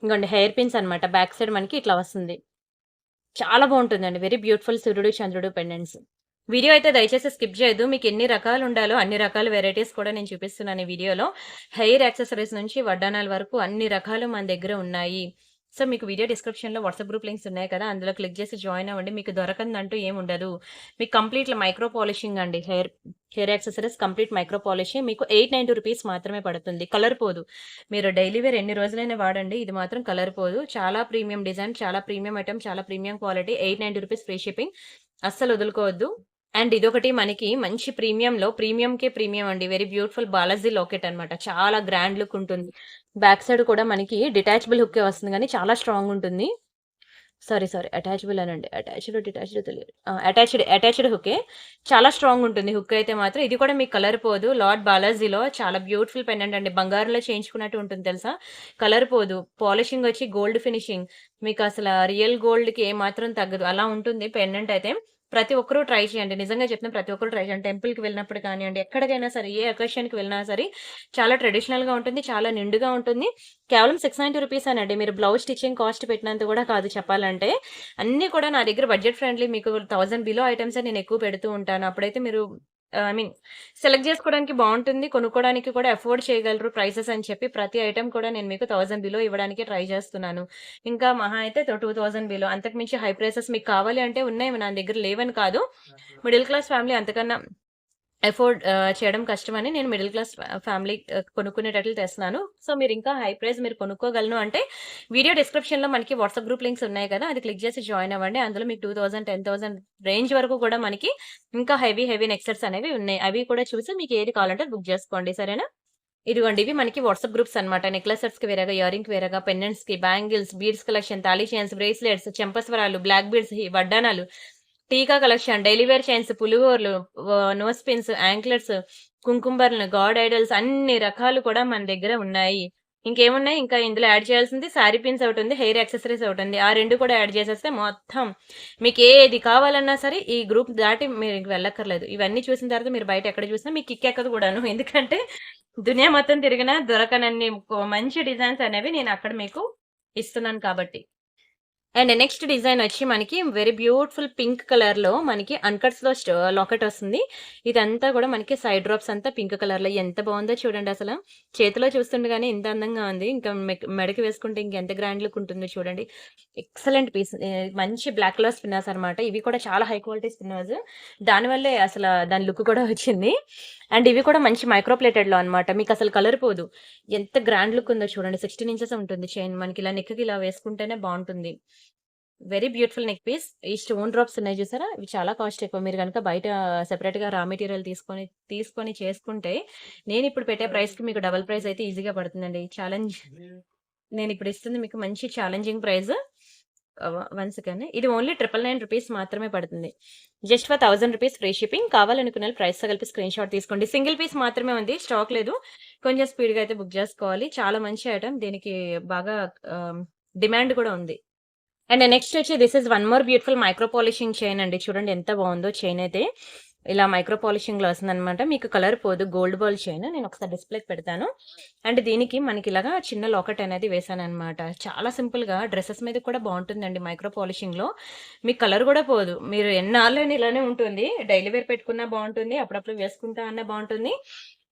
ఇంగోండి హెయిర్ పిన్స్ అన్నమాట. బ్యాక్ సైడ్ మనకి ఇట్లా వస్తుంది. చాలా బావుంటుందండి. వెరీ బ్యూటిఫుల్ సూర్యుడు, చంద్రుడు పెండెంట్స్. వీడియో అయితే దయచేసి స్కిప్ చేయొద్దు. మీకెన్ని రకాలుండాలో అన్ని రకాల వెరైటీస్ కూడా నేను చూపిస్తున్నాను ఈ వీడియోలో. హెయిర్ యాక్సెసరీస్ నుంచి వడ్డానాల వరకు అన్ని రకాలు మన దగ్గర ఉన్నాయి. సో, మీకు వీడియో డిస్క్రిప్షన్‌లో వాట్సాప్ గ్రూప్ లింక్స్ ఉన్నాయి కదా! అందులో క్లిక్ చేసి జాయిన్ అవ్వండి. మీకు దొరకందంటూ ఏముండదు. మీకు కంప్లీట్ మైక్రో పాలిషింగ్ అండి. Hair accessories complete micro polishing మీకు 890 రూపీస్ మాత్రమే పడుతుంది. కలర్ పోదు. మీరు డైలీ వేర్ ఎన్ని రోజులైనా వాడండి. ఇది మాత్రం కలర్ పోదు. చాలా ప్రీమియం డిజైన్, చాలా ప్రీమియం ఐటెమ్, చాలా premium quality. 890 rupees free shipping. అస్సలు వదులుకోవద్దు. అండ్ ఇదొకటి మనకి మంచి ప్రీమియంలో ప్రీమియంకే ప్రీమియం అండి. వెరీ బ్యూటిఫుల్ బాలాజీ లాకెట్ అన్నమాట. చాలా గ్రాండ్ లుక్ ఉంటుంది. బ్యాక్ సైడ్ కూడా మనకి డిటాచబుల్ హుక్కే వస్తుంది గానీ చాలా స్ట్రాంగ్ ఉంటుంది. సారీ. అటాచబుల్ అనండి. డిటాచ్డ్ తెలియదు. అటాచ్డ్ హుక్కే. చాలా స్ట్రాంగ్ ఉంటుంది హుక్ అయితే మాత్రం. ఇది కూడా మీకు కలర్ పోదు. లార్డ్ బాలాజీలో చాలా బ్యూటిఫుల్ పెండెంట్ అండి. బంగారంలో చేయించుకున్నట్టు ఉంటుంది తెలుసా? కలర్ పోదు. పాలిషింగ్ వచ్చి గోల్డ్ ఫినిషింగ్. మీకసల రియల్ గోల్డ్‌కి ఏమాత్రం తగ్గదు. అలా ఉంటుంది పెండెంట్ అయితే. ప్రతి ఒక్కరు ట్రై చేయండి. నిజంగా చెప్తున్నా ప్రతి ఒక్కరు ట్రై చేయండి. టెంపుల్‌కి వెళ్ళినప్పుడు కానియండి, ఎక్కడికైనా సరే, ఏ అకేషన్‌కి వెళ్ళినా సరే చాలా ట్రెడిషనల్‌గా ఉంటుంది. చాలా నిండుగా ఉంటుంది. కేవలం 690 రూపీసేనండి. మీరు బ్లౌజ్ స్టిచ్చింగ్ కాస్ట్ పెట్టినంత కూడా కాదు చెప్పాలంటే. అన్నీ కూడా నా దగ్గర బడ్జెట్ ఫ్రెండ్లీ మీకు 1000 బిలో ఐటెమ్సే నేను ఎక్కువ పెడుతూ ఉంటాను. అప్పుడైతే మీరు ఐ మీన్ సెలెక్ట్ చేసుకోవడానికి బావుంటుంది. కొనుక్కోవడానికి కూడా అఫోర్డ్ చేయగలరు ప్రైసెస్ అని చెప్పి ప్రతి ఐటెమ్ కూడా నేను మీకు 1000 బిలో ఇవ్వడానికే ట్రై చేస్తున్నాను. ఇంకా మహా అయితే 2000 బిలో అంతకు మించి హై ప్రైసెస్ మీకు కావాలి అంటే ఉన్నాయి. నా దగ్గర లేవని కాదు. మిడిల్ క్లాస్ ఫ్యామిలీ అంతకన్నా అఫోర్డ్ చేయడం కష్టమని నేను మిడిల్ క్లాస్ ఫ్యామిలీ కొనుక్కునేటట్లు తెస్తున్నాను. సో, మీరింకా హై ప్రైస్ మీరు కొనుక్కోగలను అంటే వీడియో డిస్క్రిప్షన్‌లో మనకి వాట్సాప్ గ్రూప్ లింక్స్ ఉన్నాయి కదా! అది క్లిక్ చేసి జాయిన్ అవ్వండి. అందులో మీకు 2000, 10,000 రేంజ్ వరకు కూడా మనకి ఇంకా హెవీ నెక్ సెట్స్ అనేవి ఉన్నాయి. అవి కూడా చూసి మీకు ఏది కావాలంటే బుక్ చేసుకోండి. సరేనా? ఇదిగోండి ఇవి మనకి వాట్సాప్ గ్రూప్స్ అన్నమాట. నెక్లెస్ సెట్స్‌కి వేరేగా, ఇయర్ రింగ్‌కి వేరేగా, పెండెంట్స్‌కి, బ్యాంగిల్స్, బీడ్స్ కలెక్షన్, తాళీ చైన్స్, బ్రేస్లెట్స్, చెంపస్వరాలు, బ్లాక్ బీడ్స్, వడ్డానాలు, tikka collection, daily wear chains, పులిగోర్లు, నోస్ పిన్స్, యాంక్లెట్స్, కుంకుంబర్లు, గాడ్ ఐడల్స్ అన్ని రకాలు కూడా మన దగ్గర ఉన్నాయి. ఇంకేమున్నాయి? ఇంకా ఇందులో యాడ్ చేయాల్సింది శారీ పిన్స్ ఒకటుంది. హెయిర్ యాక్సెసరీస్ ఒకటుంది. ఆ 2 కూడా యాడ్ చేసేస్తే మొత్తం మీకేది కావాలన్నా సరే ఈ గ్రూప్ దాటి మీరు వెళ్ళక్కర్లేదు. ఇవన్నీ చూసిన తర్వాత మీరు బయట ఎక్కడ చూసినా మీకు కిక్కెక్కదు కూడాను. ఎందుకంటే దునియా మొత్తం తిరిగినా దొరకనన్ని మంచి డిజైన్స్ అనేవి నేను అక్కడ మీకు ఇస్తున్నాను కాబట్టి. అండ్ నెక్స్ట్ డిజైన్ వచ్చి మనకి వెరీ బ్యూటిఫుల్ పింక్ కలర్‌లో మనకి అన్‌కట్స్‌లో లాకెట్ వస్తుంది. ఇదంతా కూడా మనకి సైడ్ డ్రాప్స్ అంతా పింక్ కలర్‌లో ఎంత బావుందో చూడండి అసల. చేతిలో చూస్తుండగానే ఇంత అందంగా ఉంది. ఇంకా మెడకి వేసుకుంటే ఇంకెంత గ్రాండ్ లుక్ ఉంటుందో చూడండి. Excellent piece. మంచి బ్లాక్ కలర్ స్పిన్నర్స్ అన్నమాట. ఇవి కూడా చాలా హై క్వాలిటీ స్పిన్నర్స్. దానివల్లే అసల దాని లుక్ కూడా వచ్చింది. అండ్ ఇవి కూడా మంచి మైక్రో ప్లేటెడ్‌లో అన్నమాట. మీకసలు కలర్ పోదు. ఎంత గ్రాండ్ లుక్ ఉందో చూడండి. 16 ఇంచెస్ ఉంటుంది చైన్. మనకి ఇలా నెక్‌కి ఇలా వేసుకుంటేనే బావుంటుంది. Very beautiful neck piece. ఈ స్టోన్ డ్రాప్స్ ఉన్నాయి చూసారా? ఇవి చాలా కాస్ట్ ఎక్కువ. మీరు గనుక బయట సెపరేట్‌గా రా మెటీరియల్ తీసుకొని చేసుకుంటే, నేనిప్పుడు పెట్టే ప్రైస్‌కి మీకు డబుల్ ప్రైస్ అయితే ఈజీగా పడుతుందండి. నేనిప్పుడు ఇస్తుంది మీకు మంచి ఛాలెంజింగ్ ప్రైస్. One second. ఇది ఓన్లీ 999 రూపీస్ మాత్రమే పడుతుంది. Just for 1000 rupees free shipping. కావాలనుకున్నోళ్ళు ప్రైస్‌తో కలిపి స్క్రీన్‌షాట్ తీసుకోండి. సింగిల్ పీస్ మాత్రమే ఉంది. స్టాక్ లేదు. కొంచెం స్పీడ్‌గా అయితే బుక్ చేసుకోవాలి. చాలా మంచి ఐటెమ్. దీనికి బాగా ఆహ్, డిమాండ్ కూడా ఉంది. అండ్ నెక్స్ట్ వచ్చి this is one more beautiful micro polishing chain అండి. చూడండి ఎంత బావుందో చైన్ అయితే. ఇలా మైక్రో పాలిషింగ్‌లో వస్తుందనమాట. మీకు కలర్ పోదు. Gold ball chain. నేను ఒకసారి డిస్‌ప్లేకి పెడతాను. అండ్ దీనికి మనకి ఇలాగా చిన్న లాకెట్ అనేది వేశాననమాట. చాలా సింపుల్‌గా డ్రెసెస్ మీద కూడా బావుంటుందండి మైక్రో పాలిషింగ్‌లో. మీకు కలర్ కూడా పోదు. మీరు ఎన్నాళ్ళైనా ఇలానే ఉంటుంది. డైలీ వేర్ పెట్టుకున్నా బావుంటుంది. అప్పుడప్పుడు వేసుకుంటా అన్నా బావుంటుంది.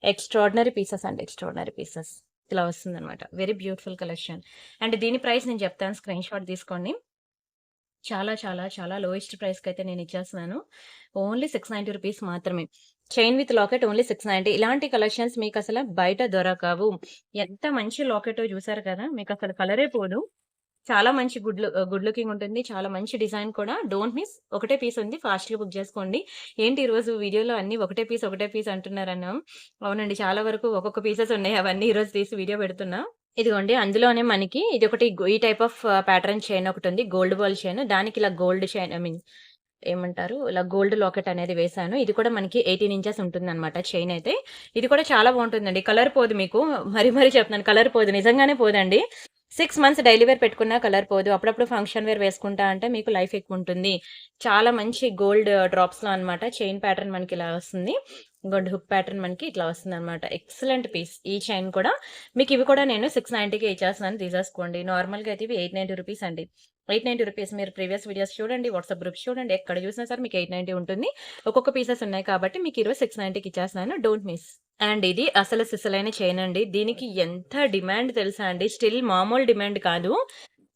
ఎక్స్‌ట్రార్డినరీ పీసెస్ అండి. Extraordinary pieces. ఇలా వస్తుందనమాట. Very beautiful collection. అండ్ దీని ప్రైస్ నేను చెప్తాను. స్క్రీన్‌షాట్ తీసుకోండి. చాలా, చాలా, చాలా లోయెస్ట్ ప్రైస్‌కైతే నేనిచ్చేస్తున్నాను. ఓన్లీ 690 రూపీస్ మాత్రమే. Chain with locket only 690. ఇలాంటి కలెక్షన్స్ మీకసల బయట దొరకవు. ఎంత మంచి లాకెటో చూసారు కదా! మీకసలు కలరే పోదు. చాలా మంచి గుడ్ లుకింగ్ ఉంటుంది. చాలా మంచి డిజైన్ కూడా. Don't miss. ఒకటే పీస్ ఉంది. ఫాస్ట్‌గా బుక్ చేసుకోండి. ఏంటి ఈరోజు వీడియోలో అన్నీ ఒకటే పీస్ అంటున్నారన్నాం. అవునండి. చాలా వరకు ఒక్కొక్క పీసెస్ ఉన్నాయి. అవన్నీ ఈరోజు తీసి వీడియో పెడుతున్నా. ఇదిగోండి. అందులోనే మనకి ఇదొకటి ఈ టైప్ ఆఫ్ ప్యాటర్న్ చైన్ ఒకటుంది. Gold ball chain. దానికి ఇలా గోల్డ్ చైన్ ఏమంటారు? ఇలా గోల్డ్ లాకెట్ అనేది వేశాను. ఇది కూడా మనకి 18 ఇంచెస్ ఉంటుందన్నమాట చైన్ అయితే. ఇది కూడా చాలా బావుంటుందండి. కలర్ పోదు మీకు. మరీ చెప్తున్నాను కలర్ పోదు. నిజంగానే పోదండి. 6 మంత్స్ డైలీ వేర్ పెట్టుకున్నా కలర్ పోదు. అప్పుడప్పుడు ఫంక్షన్ వేర్ వేసుకుంటా అంటే మీకు లైఫ్ ఎక్కువుంటుంది. చాలా మంచి గోల్డ్ డ్రాప్స్‌లో అన్నమాట. చైన్ ప్యాటర్న్ మనకిలా వస్తుంది. ఇంకోండి హుక్ ప్యాటర్న్ మనకి ఇట్లా వస్తుందన్నమాట. Excellent piece. ఈ చైన్ కూడా మీకివి కూడా నేను 690కే ఇచ్చేస్తున్నాను తీసేసుకోండి. నార్మల్‌గా అయితే ఇవి 890 రూపీస్ అండి. 890 రూపీస్. మీరు ప్రీవియస్ వీడియోస్ చూడండి, వాట్సాప్ గ్రూప్స్ చూడండి. ఎక్కడ చూసినా సరే మీకు 890 ఉంటుంది. ఒక్కొక్క పీసెస్ ఉన్నాయి కాబట్టి మీకు ఈరోజు 690కి ఇచ్చేస్తున్నాను. Don't miss. అండ్ ఇది అసలు సిసలైన చైన్ అండి. దీనికి ఎంత డిమాండ్ తెలుసా అండి? స్టిల్ మామూలు డిమాండ్ కాదు.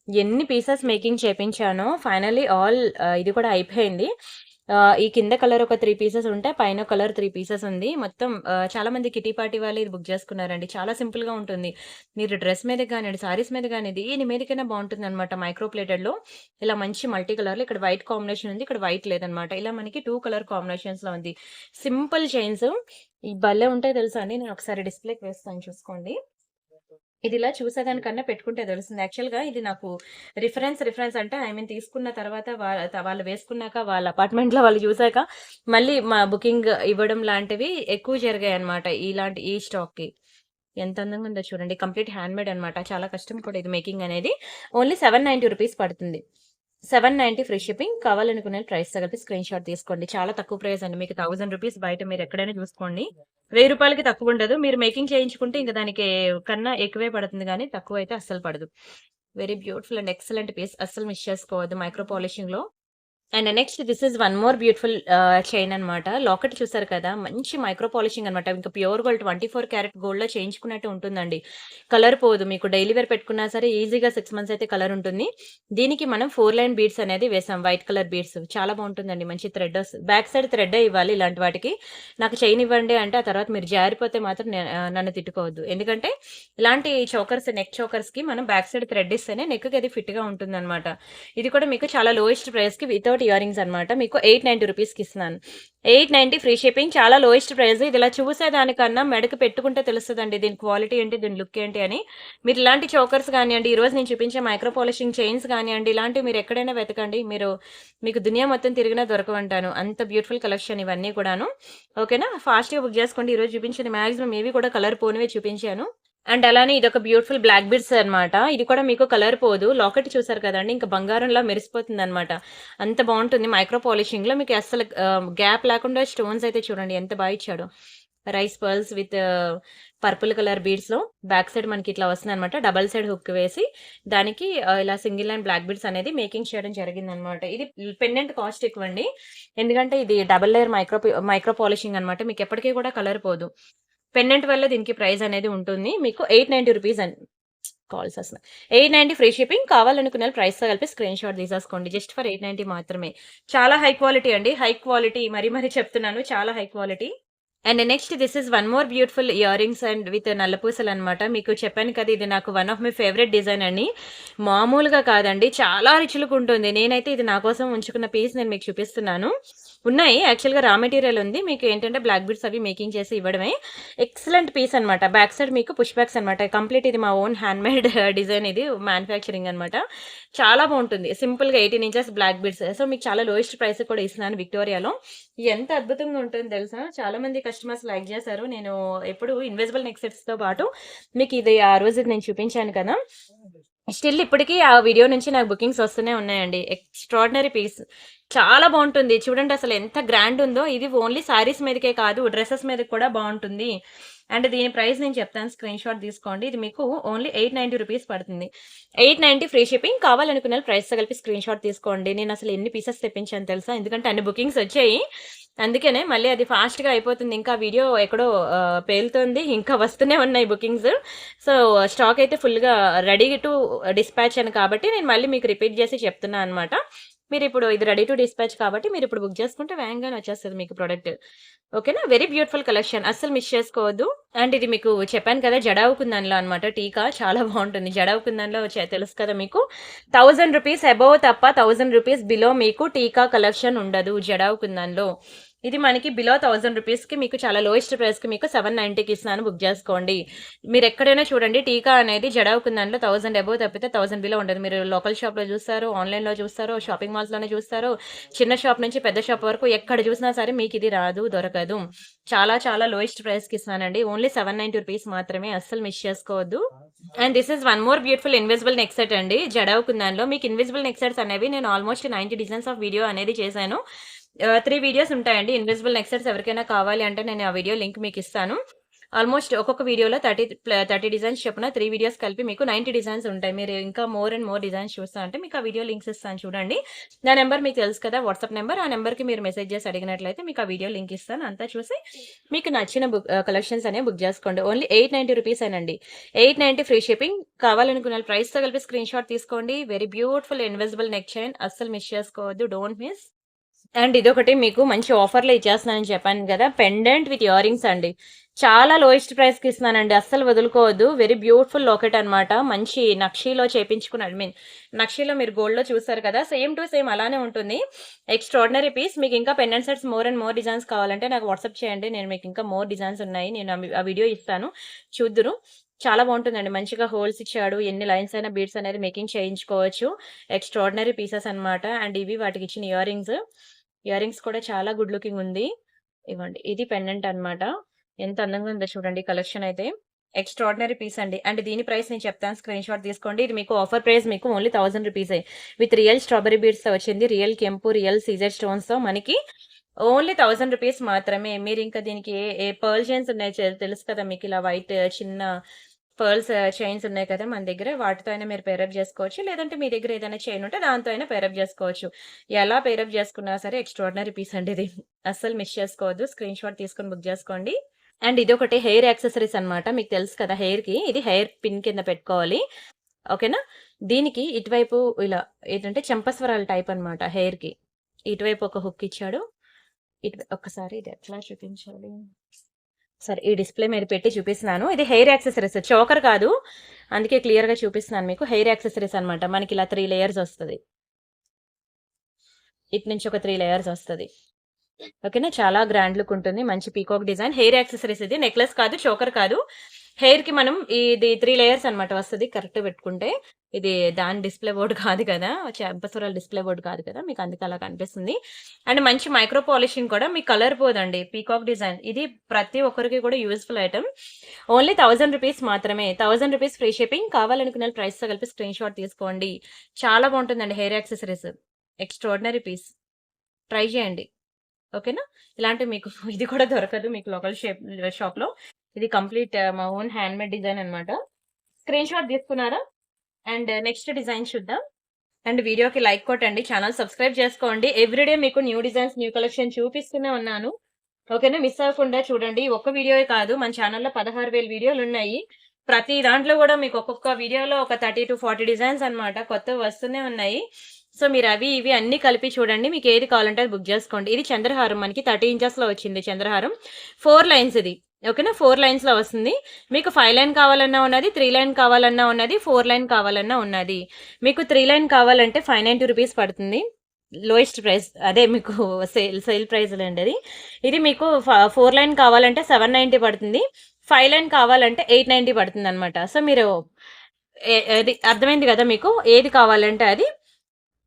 ఎన్ని పీసెస్ మేకింగ్ చేపించానో ఫైనల్లీ ఇది కూడా అయిపోయింది. ఈ కింద కలర్ ఒక 3 పీసెస్ ఉంటే పైన కలర్ 3 పీసెస్ ఉంది. మొత్తం చాలా మంది కిటీ పార్టీ వాళ్ళు ఇది బుక్ చేసుకున్నారండి. చాలా సింపుల్‌గా ఉంటుంది. మీరు డ్రెస్ మీద గానియండి, సారీస్ మీద గాని దేని మీదకైనా బావుంటుందనమాట. మైక్రో ప్లేటెడ్‌లో ఇలా మంచి మల్టీ కలర్‌లో ఇక్కడ వైట్ కాంబినేషన్ ఉంది. ఇక్కడ వైట్ లేదనమాట. ఇలా మనకి 2 కలర్ కాంబినేషన్స్‌లో ఉంది. సింపుల్ చైన్స్ భలే ఉంటాయి తెలుసా అండి. నేను ఒకసారి డిస్‌ప్లేకి వేస్తాను చూసుకోండి. ఇది ఇలా చూసేదానికన్నా పెట్టుకుంటే తెలుస్తుంది. యాక్చువల్‌గా ఇది నాకు రిఫరెన్స్ అంటే తీసుకున్న తర్వాత వాళ్ళు వేసుకున్నాక వాళ్ళ అపార్ట్మెంట్‌లో వాళ్ళు చూసాక మళ్ళీ మా బుకింగ్ ఇవ్వడం లాంటివి ఎక్కువ జరిగాయన్నమాట. ఈ స్టాక్‌కి. ఎంత అందంగా ఉందో చూడండి. కంప్లీట్ హ్యాండ్‌మేడ్ అన్నమాట. చాలా కష్టం కూడా ఇది మేకింగ్ అనేది. ఓన్లీ 790 రూపీస్ పడుతుంది. 790 ఫ్రీ షిప్పింగ్. కావాలనుకునే ప్రైస్‌తో కలిపి స్క్రీన్‌షాట్ తీసుకోండి. చాలా తక్కువ ప్రైస్ అండి. మీకు 1000 రూపీస్ బయట మీరెక్కడైనా చూసుకోండి. రూ. 1000కి తక్కువుండదు. మీరు మేకింగ్ చేయించుకుంటే ఇంక దానికి కన్నా ఎక్కువే పడుతుంది గానీ, తక్కువైతే అస్సలు పడదు. Very beautiful and excellent piece. అస్సలు మిస్ చేసుకోవద్దు మైక్రో పాలిషింగ్‌లో. And next this is one more beautiful chain అన్నమాట. లాకెట్ చూసారు కదా! మంచి మైక్రో పాలిషింగ్ అన్నమాట. ఇంకా ప్యూర్ గోల్డ్ 24 క్యారెట్ గోల్డ్‌లో చేయించుకున్నట్టు ఉంటుందండి. కలర్ పోదు. మీకు డైలీ వేర్ పెట్టుకున్నా సరే ఈజీగా 6 మంత్స్ అయితే కలర్ ఉంటుంది. దీనికి మనం 4 లైన్ బీడ్స్ అనేది వేసాం. White colour beads. చాలా బావుంటుందండి. మంచి బ్యాక్ సైడ్ థ్రెడ్డే ఇవ్వాలి ఇలాంటి వాటికి. నాకు చైన్ ఇవ్వండి అంటే ఆ తర్వాత మీరు జారిపోతే మాత్రం నన్ను తిట్టుకోవద్దు. ఎందుకంటే ఇలాంటి నెక్ చోకర్స్‌కి మనం బ్యాక్ సైడ్ థ్రెడ్ ఇస్తేనే నెక్‌కి అది ఫిట్‌గా ఉంటుందన్నమాట. ఇది కూడా మీకు చాలా లోయెస్ట్ ప్రైస్‌కి వితౌట్ ఇయర్ రింగ్స్ అన్నమాట. మీకు 890 రూపీస్‌కి ఇస్తున్నాను. 890 ఫ్రీ షిప్పింగ్. చాలా లోయెస్ట్ ప్రైస్. ఇది ఇలా చూసేదానికన్నా మెడకి పెట్టుకుంటే తెలుస్తదండి. దీని క్వాలిటీ ఏంటి? దీని లుక్ ఏంటి అని. మీరు ఇలాంటి చోకర్స్ గానియండి, ఈరోజు నేను చూపించే మైక్రో పాలిషింగ్ చైన్స్ గానియండి, ఇలాంటివి మీరు ఎక్కడైనా వెతకండి. మీకు దునియా మొత్తం తిరిగినా దొరకవంటాను. అంత బ్యూటిఫుల్ కలెక్షన్ ఇవన్నీ కూడాను. ఓకేనా? ఫాస్ట్‌గా బుక్ చేసుకోండి. ఈరోజు చూపించిన మాక్సిమం ఏవి కూడా కలర్ పోనివే చూపించాను. అండ్ అలానే ఇదొక బ్యూటిఫుల్ బ్లాక్ బీడ్స్ అన్నమాట. ఇది కూడా మీకు కలర్ పోదు. లాకెట్ చూసారు కదండీ! ఇంకా బంగారంలా మెరిసిపోతుందన్నమాట. అంత బావుంటుంది మైక్రో పాలిషింగ్‌లో. మీకు అస్సలు గ్యాప్ లేకుండా స్టోన్స్ అయితే చూడండి ఎంత బా ఇచ్చాడో. Rice pearls with purple colour బీడ్స్‌లో బ్యాక్ సైడ్ మనకి ఇట్లా వస్తుందనమాట. డబుల్ సైడ్ హుక్ వేసి దానికి ఇలా సింగిల్ అండ్ బ్లాక్ బీడ్స్ అనేది మేకింగ్ చేయడం జరిగిందనమాట. ఇది పెండెంట్ కాస్ట్ ఎక్కువండి. ఎందుకంటే ఇది డబుల్ లేయర్ మైక్రో పాలిషింగ్ అనమాట. మీకు ఎప్పటికి కూడా కలర్ పోదు. పెండెంట్ వల్ల దీనికి ప్రైస్ అనేది ఉంటుంది. మీకు రూ. 890 అని కాల్స్ వస్తున్నాయి. 890 ఫ్రీ షిప్పింగ్. కావాలనుకున్న వాళ్ళు ప్రైస్‌తో కలిపి స్క్రీన్ షాట్ తీసేసుకోండి. జస్ట్ ఫర్ 890 మాత్రమే. చాలా హై క్వాలిటీ అండి. హై క్వాలిటీ మరీ చెప్తున్నాను. చాలా high quality. And next this is one more beautiful earrings and with నల్లపూసలు అనమాట. మీకు చెప్పాను కదా, ఇది నాకు one of my favourite design అని. మామూలుగా కాదండి, చాలా రిచ్‌లుక్ ఉంటుంది. నేనైతే ఇది నా కోసం ఉంచుకున్న పీస్ నేను మీకు చూపిస్తున్నాను. ఉన్నాయి యాక్చువల్‌గా రా మెటీరియల్ ఉంది. మీకు ఏంటంటే బ్లాక్ బీడ్స్ అవి మేకింగ్ చేసి ఇవ్వడమే. ఎక్సలెంట్ పీస్ అనమాట. బ్యాక్ సైడ్ మీకు పుష్ బ్యాక్స్ అనమాట. కంప్లీట్ ఇది మా ఓన్ హ్యాండ్‌మేడ్ డిజైన్ ఇది. మ్యానుఫ్యాక్చరింగ్ అనమాట. చాలా బాగుంటుంది. సింపుల్‌గా 18 ఇంచెస్ బ్లాక్ బీడ్స్. సో మీకు చాలా లోయెస్ట్ ప్రైస్ కూడా ఇస్తున్నాను విక్టోరియాలో. ఎంత అద్భుతంగా ఉంటుందో తెలుసా? చాలా మంది కస్టమర్స్ లైక్ చేశారు. నేను ఎప్పుడు ఇన్విజిబుల్ నెక్ సెట్స్‌తో పాటు మీకు ఇది ఆ రోజు నేను చూపించాను కదా! స్టిల్ ఇప్పటికి ఆ వీడియో నుంచి నాకు బుకింగ్స్ వస్తూనే ఉన్నాయండి. Extraordinary piece. చాలా బాగుంటుంది. చూడండి అసలు ఎంత గ్రాండ్ ఉందో. ఇది ఓన్లీ శారీస్ మీదకే కాదు, డ్రెసెస్ మీదకి కూడా బాగుంటుంది. అండ్ దీని ప్రైస్ నేను చెప్తాను, స్క్రీన్ షాట్ తీసుకోండి. ఇది మీకు ఓన్లీ రూ. 890 పడుతుంది. 890 ఫ్రీ షిప్పింగ్. కావాలనుకున్న వాళ్ళు ప్రైస్‌తో కలిపి స్క్రీన్ షాట్ తీసుకోండి. నేను అసలు ఎన్ని పీసెస్ తెప్పించాను తెలుసా? ఎందుకంటే అన్ని బుకింగ్స్ వచ్చాయి. అందుకనే మళ్ళీ అది ఫాస్ట్‌గా అయిపోతుంది. ఇంకా వీడియో ఎక్కడో పేలుతుంది. ఇంకా వస్తూనే ఉన్నాయి బుకింగ్స్. సో స్టాక్ అయితే ఫుల్‌గా రెడీ టు డిస్పాచ్ అని కాబట్టి నేను మళ్ళీ మీకు రిపీట్ చేసి చెప్తున్నా అనమాట. మీరిప్పుడు ఇది రెడీ టు డిస్పాచ్ కాబట్టి మీరిప్పుడు బుక్ చేసుకుంటే వేగంగానే వచ్చేస్తది మీకు ప్రొడక్ట్. ఓకేనా? Very beautiful collection. అస్సలు మిస్ చేసుకోవద్దు. అండ్ ఇది మీకు చెప్పాను కదా, జడావు కుందన్‌లో అనమాట టీకా. చాలా బాగుంటుంది. జడావు కుందన్‌లో తెలుసు కదా మీకు. రూ. 1000 అబోవ్ తప్ప రూ. 1000 బిలో మీకు టీకా కలెక్షన్ ఉండదు జడావు కుందన్‌లో. ఇది మనకి బిలో రూ. 1000కి మీకు చాలా లోయెస్ట్ ప్రైస్‌కి మీకు 790కి ఇస్తున్నాను. బుక్ చేసుకోండి. మీరు ఎక్కడైనా చూడండి, టీకా అనేది జడావు కుందన్‌లో 1000 అబోవ్ తప్పితే 1000 బిలో ఉండదు. మీరు లోకల్ షాప్‌లో చూస్తారు, ఆన్‌లైన్‌లో చూస్తారు, షాపింగ్ మాల్స్‌లోనే చూస్తారు. చిన్న షాప్ నుంచి పెద్ద షాప్ వరకు ఎక్కడ చూసినా సరే మీకు ఇది రాదు, దొరకదు. చాలా చాలా లోయెస్ట్ ప్రైస్‌కి ఇస్తున్నానండి. ఓన్లీ రూ. 790 మాత్రమే. అస్సలు మిస్ చేసుకోవద్దు. And this is one more beautiful invisible neck set అండి. జడావు కుందన్‌లో మీకు ఇన్విజిబుల్ నెక్ సెట్స్ అనేవి నేను ఆల్మోస్ట్ 90 డిజైన్స్ ఆఫ్ వీడియో అనేది చేశాను. 3 వీడియోస్ ఉంటాయండి. ఇన్విజిబుల్ నెక్ సెట్స్ ఎవరికైనా కావాలి అంటే నేను ఆ వీడియో లింక్ మీకు ఇస్తాను. ఆల్మోస్ట్ ఒక్కొక్క వీడియోలో 30 డిజైన్స్ చొప్పున 3 వీడియోస్ కలిపి మీకు 90 డిజైన్స్ ఉంటాయి. మీరు ఇంకా మోర్ అండ్ మోర్ డిజైన్స్ చూస్తా అంటే మీకు ఆ వీడియో లింక్స్ ఇస్తాను చూడండి. నా నెంబర్ మీకు తెలుసు కదా, వాట్సాప్ నెంబర్. ఆ నెంబర్‌కి మీరు మెసేజ్ చేసి అడిగినట్లయితే మీకు ఆ వీడియో లింక్ ఇస్తాను. అంతా చూసి మీకు నచ్చిన కలెక్షన్స్ అనేవి బుక్ చేసుకోండి. ఓన్లీ రూ. 890 ఏనండి. 890 ఫ్రీ షిప్పింగ్. కావాలనుకున్న ప్రైస్‌తో కలిపి స్క్రీన్ షాట్ తీసుకోండి. Very beautiful invisible neck chain. అస్సలు మిస్ చేసుకోవద్దు. Don't miss. అండ్ ఇదొకటి మీకు మంచి ఆఫర్‌లో ఇచ్చేస్తున్నానని చెప్పాను కదా! పెండెంట్ విత్ ఇయర్ రింగ్స్ అండి. చాలా లోయెస్ట్ ప్రైస్‌కి ఇస్తున్నానండి. అస్సలు వదులుకోవద్దు. వెరీ బ్యూటిఫుల్ లాకెట్ అనమాట. మంచి నక్షీలో చేపించుకున్న నక్షీలో మీరు గోల్డ్‌లో చూసారు కదా! సేమ్ టు సేమ్ అలానే ఉంటుంది. Extraordinary piece. మీకు ఇంకా pendant sets more and more designs కావాలంటే నాకు వాట్సాప్ చేయండి. నేను మీకు ఇంకా మోర్ డిజైన్స్ ఉన్నాయి. నేను ఆ వీడియో ఇస్తాను. చూద్దురు. చాలా బాగుంటుందండి. మంచిగా హోల్స్ ఇచ్చాడు. ఎన్ని లైన్స్ అయినా బీడ్స్ అనేది మేకింగ్ చేయించుకోవచ్చు. ఎక్స్‌ట్రార్డినరీ పీసెస్ అనమాట. అండ్ ఇవి వాటికి ఇచ్చిన ఇయర్ రింగ్స్. ఇయర్ రింగ్స్ కూడా చాలా గుడ్ లుకింగ్ ఉంది. ఇగోండి ఇది పెండెంట్ అన్నమాట. ఎంత అందంగా ఉందో చూడండి కలెక్షన్ అయితే. ఎక్స్‌ట్రార్డినరీ పీస్ అండి. అండ్ దీని ప్రైస్ నేను చెప్తాను, స్క్రీన్ షాట్ తీసుకోండి. ఇది మీకు ఆఫర్ ప్రైస్ మీకు ఓన్లీ రూ. 1000 విత్ రియల్ స్ట్రాబెర్రీ బీడ్స్‌తో వచ్చింది. రియల్ కెంపు, రియల్ సీజర్ స్టోన్స్‌తో మనకి ఓన్లీ రూ. 1000 మాత్రమే. మీరు ఇంకా దీనికి ఏ ఏ పర్ల్ చైన్స్ ఉన్నాయి తెలుసు కదా మీకు, ఇలా వైట్ చిన్న పర్ల్స్ చైన్స్ ఉన్నాయి కదా మన దగ్గర. వాటితో అయినా మీరు పేరప్ చేసుకోవచ్చు. లేదంటే మీ దగ్గర ఏదైనా చైన్ ఉంటే దాంతో అయినా పేరప్ చేసుకోవచ్చు. ఎలా పేరప్ చేసుకున్నా సరే ఎక్స్‌ట్రార్డినరీ పీస్ అండి ఇది. అస్సలు మిస్ చేసుకోవద్దు. స్క్రీన్ షాట్ తీసుకొని బుక్ చేసుకోండి. అండ్ ఇదొకటి హెయిర్ యాక్సెసరీస్ అనమాట. మీకు తెలుసు కదా హెయిర్‌కి. ఇది హెయిర్ పిన్ కింద పెట్టుకోవాలి. ఓకేనా? దీనికి ఇటువైపు ఇలా ఏంటంటే చెంపస్వరాల టైప్ అనమాట హెయిర్‌కి. ఇటువైపు ఒక హుక్ ఇచ్చాడు. ఒక్కసారి ఇది ఎట్లా చూపించాలి? సరే ఈ డిస్‌ప్లే మీద పెట్టి చూపిస్తున్నాను. ఇది హెయిర్ యాక్సెసరీస్, చోకర్ కాదు. అందుకే క్లియర్‌గా చూపిస్తున్నాను మీకు. హెయిర్ యాక్సెసరీస్ అనమాట. మనకి ఇలా 3 లేయర్స్ వస్తది. ఇటు నుంచి ఒక 3 లేయర్స్ వస్తది. ఓకేనా? చాలా గ్రాండ్ లుక్ ఉంటుంది. మంచి పీకాక్ డిజైన్. హెయిర్ యాక్సెసరీస్ ఇది. నెక్లెస్ కాదు, చోకర్ కాదు. హెయిర్‌కి మనం ఇది 3 లేయర్స్ అనమాట వస్తది కరెక్ట్‌గా పెట్టుకుంటే. ఇది దాని డిస్‌ప్లే బోర్డ్ కాదు కదా! చెంపసూరాల డిస్‌ప్లే బోర్డ్ కాదు కదా! మీకు అందుకే అలా కనిపిస్తుంది. అండ్ మంచి మైక్రో పాలిషింగ్ కూడా మీకు కలర్ పోదండి. Peacock design. ఇది ప్రతి ఒక్కరికి కూడా యూజ్‌ఫుల్ ఐటెమ్. ఓన్లీ రూ. 1000 మాత్రమే. రూ. 1000 ఫ్రీ షిప్పింగ్. కావాలనుకున్న ప్రైస్‌తో కలిపి స్క్రీన్ షాట్ తీసుకోండి. చాలా బాగుంటుందండి hair accessories. Extraordinary piece. Try చేయండి. ఓకేనా? ఇలాంటివి మీకు ఇది కూడా దొరకదు మీకు లోకల్ షాప్‌లో. ఇది కంప్లీట్ మా ఓన్ హ్యాండ్‌మేడ్ డిజైన్ అన్నమాట. స్క్రీన్ షాట్ తీసుకున్నారా? అండ్ నెక్స్ట్ డిజైన్ చూద్దాం. అండ్ వీడియోకి లైక్ కొట్టండి. ఛానల్ సబ్స్క్రైబ్ చేసుకోండి. ఎవ్రీడే మీకు న్యూ డిజైన్స్, న్యూ కలెక్షన్ చూపిస్తూనే ఉన్నాను. ఓకేనా? మిస్ అవ్వకుండా చూడండి. ఒక్క వీడియోయే కాదు మన ఛానల్‌లో 16,000 వీడియోలున్నాయి. ప్రతి దాంట్లో గూడా మీకు ఒక్కొక్క వీడియోలో ఒక 30-40 డిజైన్స్ అన్నమాట. కొత్తవి వస్తూనే ఉన్నాయి. సో, మీరు అవి ఇవి అన్నీ కలిపి చూడండి. మీకు ఏది కావాలంటే అది బుక్ జేసుకోండి. ఇది చంద్రహారం మనకి 30 ఇంచెస్‌లో వచ్చింది చంద్రహారం. 4 లైన్స్ ఇది. ఓకేనా? 4 లైన్స్‌లో వస్తుంది. మీకు 5 లైన్ కావాలన్నా ఉన్నది, 3 లైన్ కావాలన్నా ఉన్నది, 4 లైన్ కావాలన్నా ఉన్నది. మీకు 3 లైన్ కావాలంటే ₹590 పడుతుంది. లోయెస్ట్ ప్రైస్ అదే మీకు సేల్ ప్రైస్ లేండి అది. ఇది మీకు 4 లైన్ కావాలంటే 790 పడుతుంది. 5 లైన్ కావాలంటే 890 పడుతుందన్నమాట. సో, మీరు అది అర్థమైంది గదా మీకు? ఏది కావాలంటే అది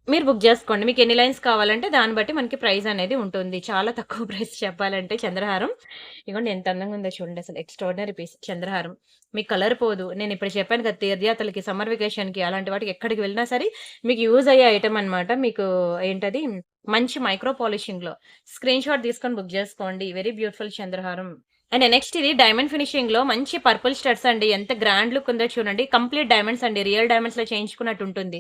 మీరు బుక్ జేసుకోండి. మీకు ఎన్ని లైన్స్ కావాలంటే దాన్ని బట్టి మనకి ప్రైస్ అనేది ఉంటుంది. చాలా తక్కువ ప్రైస్ చెప్పాలంటే చంద్రహారం. ఇగోండి ఎంత అందంగా ఉందో చూడండి అసలు ఎక్స్‌ట్రార్డినరీ పీస్ చంద్రహారం. మీకు కలర్ పోదు. నేనిప్పుడు చెప్పాను కదా! తీర్థయాత్రలకి, సమ్మర్ వెకేషన్‌కి అలాంటి వాటికి ఎక్కడికి వెళ్ళినా సరే మీకు యూజ్ అయ్యే ఐటెమ్ అన్నమాట. మీకు ఏంటది మంచి మైక్రో పాలిషింగ్‌లో స్క్రీన్ షాట్ తీసుకొని బుక్ జేసుకోండి. వెరీ బ్యూటిఫుల్ చంద్రహారం. అండ్ నెక్స్ట్ ఇది డైమండ్ ఫినిషింగ్‌లో మంచి పర్పుల్ స్టడ్స్ అండి. ఎంత గ్రాండ్ లుక్ ఉందో చూడండి. కంప్లీట్ డైమండ్స్ అండి. రియల్ డైమండ్స్‌లో చేయించుకున్నట్టు ఉంటుంది.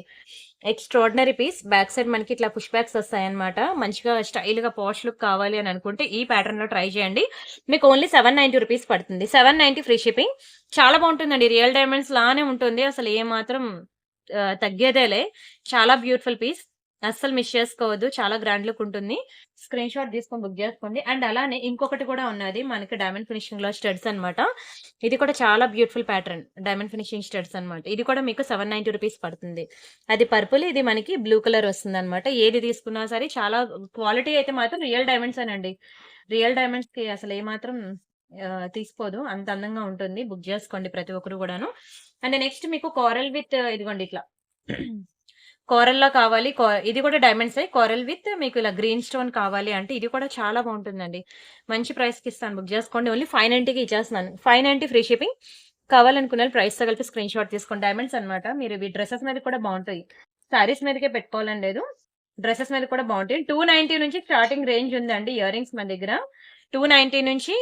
Extraordinary piece. బ్యాక్ సైడ్ మనకి ఇట్లా పుష్ బ్యాక్స్ వస్తాయన్నమాట. మంచిగా స్టైల్‌గా పాష్ లుక్ కావాలి అని అనుకుంటే ఈ ప్యాటర్న్‌లో ట్రై చేయండి. మీకు ఓన్లీ ₹790 పడుతుంది. 790 ఫ్రీ షిప్పింగ్. చాలా బాగుంటుందండి. రియల్ డైమండ్స్ లానే ఉంటుంది. అసలు ఏమాత్రం తగ్గేదేలే. చాలా బ్యూటిఫుల్ పీస్. అస్సలు మిస్ చేసుకోవద్దు. చాలా గ్రాండ్ లుక్ ఉంటుంది. స్క్రీన్ షాట్ తీసుకొని బుక్ చేసుకోండి. అండ్ అలానే ఇంకొకటి కూడా ఉన్నది. మనకి డైమండ్ ఫినిషింగ్‌లో స్టడ్స్ అన్నమాట. ఇది కూడా చాలా beautiful pattern. Diamond finishing studs అన్నమాట. ఇది కూడా మీకు ₹790 పడుతుంది. అది పర్పుల్, ఇది మనకి బ్లూ కలర్ వస్తుందన్నమాట. ఏది తీసుకున్నా సరే చాలా క్వాలిటీ అయితే మాత్రం రియల్ డైమండ్సేనండి. రియల్ డైమండ్స్‌కి అసలు ఏమాత్రం తీసిపోదు. అంత అందంగా ఉంటుంది. బుక్ చేసుకోండి ప్రతి ఒక్కరు గూడాను. అండ్ నెక్స్ట్ మీకు కోరల్ విత్ ఇదిగోండి ఇట్లా కోరల్‌లో కావాలి. ఇది కూడా డైమండ్సే. కోరల్ విత్ మీకు ఇలా గ్రీన్ స్టోన్ కావాలి అంటే ఇది కూడా చాలా బాగుంటుందండి. మంచి ప్రైస్‌కి ఇస్తాను. బుక్ చేసుకోండి. ఓన్లీ 590కి ఇచ్చేస్తున్నాను. 590 ఫ్రీ షిప్పింగ్. కావాలనుకున్నోళ్ళు ప్రైస్‌తో కలిపి స్క్రీన్ షాట్ తీసుకోండి. డైమండ్స్ అన్నమాట. మీరు ఇవి డ్రెసెస్ మీద కూడా బాగుంటాయి. శారీస్ మీదకే పెట్టుకోవాలని లేదు. డ్రెసెస్ మీద కూడా బాగుంటాయి. 290 నుంచి స్టార్టింగ్ రేంజ్ ఉందండి ఇయర్ రింగ్స్ మన దగ్గర. 290 నుంచి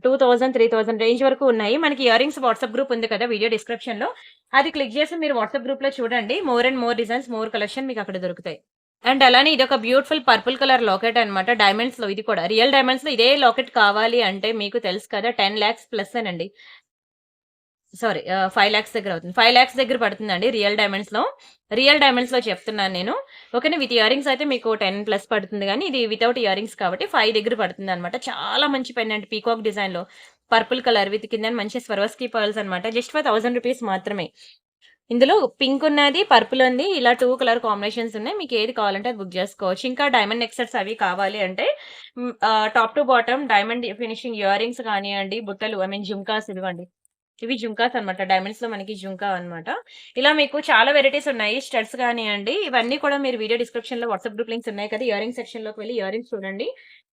2000, 3000 రేంజ్ వరకు ఉన్నాయి. మనకి ఇయర్ రింగ్స్ వాట్సాప్ గ్రూప్ ఉంది కదా! వీడియో డిస్క్రిప్షన్‌లో. అది క్లిక్ చేసి మీరు వాట్సాప్ గ్రూప్‌లో చూడండి. More and more designs, more collection మీకు అక్కడ దొరుకుతాయి. అండ్ అలానే ఇదొక బ్యూటిఫుల్ పర్పుల్ కలర్ లాకెట్ అన్నమాట. డైమండ్స్‌లో ఇది కూడా. రియల్ డైమండ్స్‌లో ఇదే లాకెట్ కావాలి అంటే మీకు తెలుసు కదా! 10 లాక్స్ ప్లస్సేనండి. సారీ 5 లాక్స్ దగ్గర అవుతుంది. 5 లాక్స్ దగ్గర పడుతుందండి రియల్ డైమండ్స్‌లో. రియల్ డైమండ్స్‌లో చెప్తున్నాను నేను. ఓకేనా. విత్ ఇయర్ రింగ్స్ అయితే మీకు 10 ప్లస్ పడుతుంది గానీ, ఇది వితౌట్ ఇయర్ రింగ్స్ కాబట్టి 5 దగ్గర పడుతుందన్నమాట. చాలా మంచి పెండెంట్ పీకాక్ డిజైన్‌లో పర్పుల్ కలర్ విత్ కిందన మంచి స్వరోస్కీ పర్ల్స్ అన్నమాట. జస్ట్ ఫర్ ₹1000 మాత్రమే. ఇందులో పింక్ ఉన్నది, పర్పుల్ ఉంది. ఇలా 2 కలర్ కాంబినేషన్స్ ఉన్నాయి. మీకు ఏది కావాలంటే అది బుక్ చేసుకోవచ్చు. ఇంకా డైమండ్ నెక్ సెట్స్ అవి కావాలి అంటే top to bottom diamond finishing ear rings కానియండి, బుట్టలు జుంకాస్ ఇదిగోండి. ఇవి జుంకాస్ అన్నమాట. డైమండ్స్‌లో మనకి జుంకా అన్నమాట. ఇలా మీకు చాలా వెరైటీస్ ఉన్నాయి. స్టడ్స్ గానియండి, ఇవన్నీ కూడా మీరు వీడియో డిస్క్రిప్షన్‌లో వాట్సాప్ గ్రూప్ లింక్స్ ఉన్నాయి కదా! ఇయర్ రింగ్ సెక్షన్‌లోకి వెళ్లి ఇయర్ రింగ్స్ చూడండి.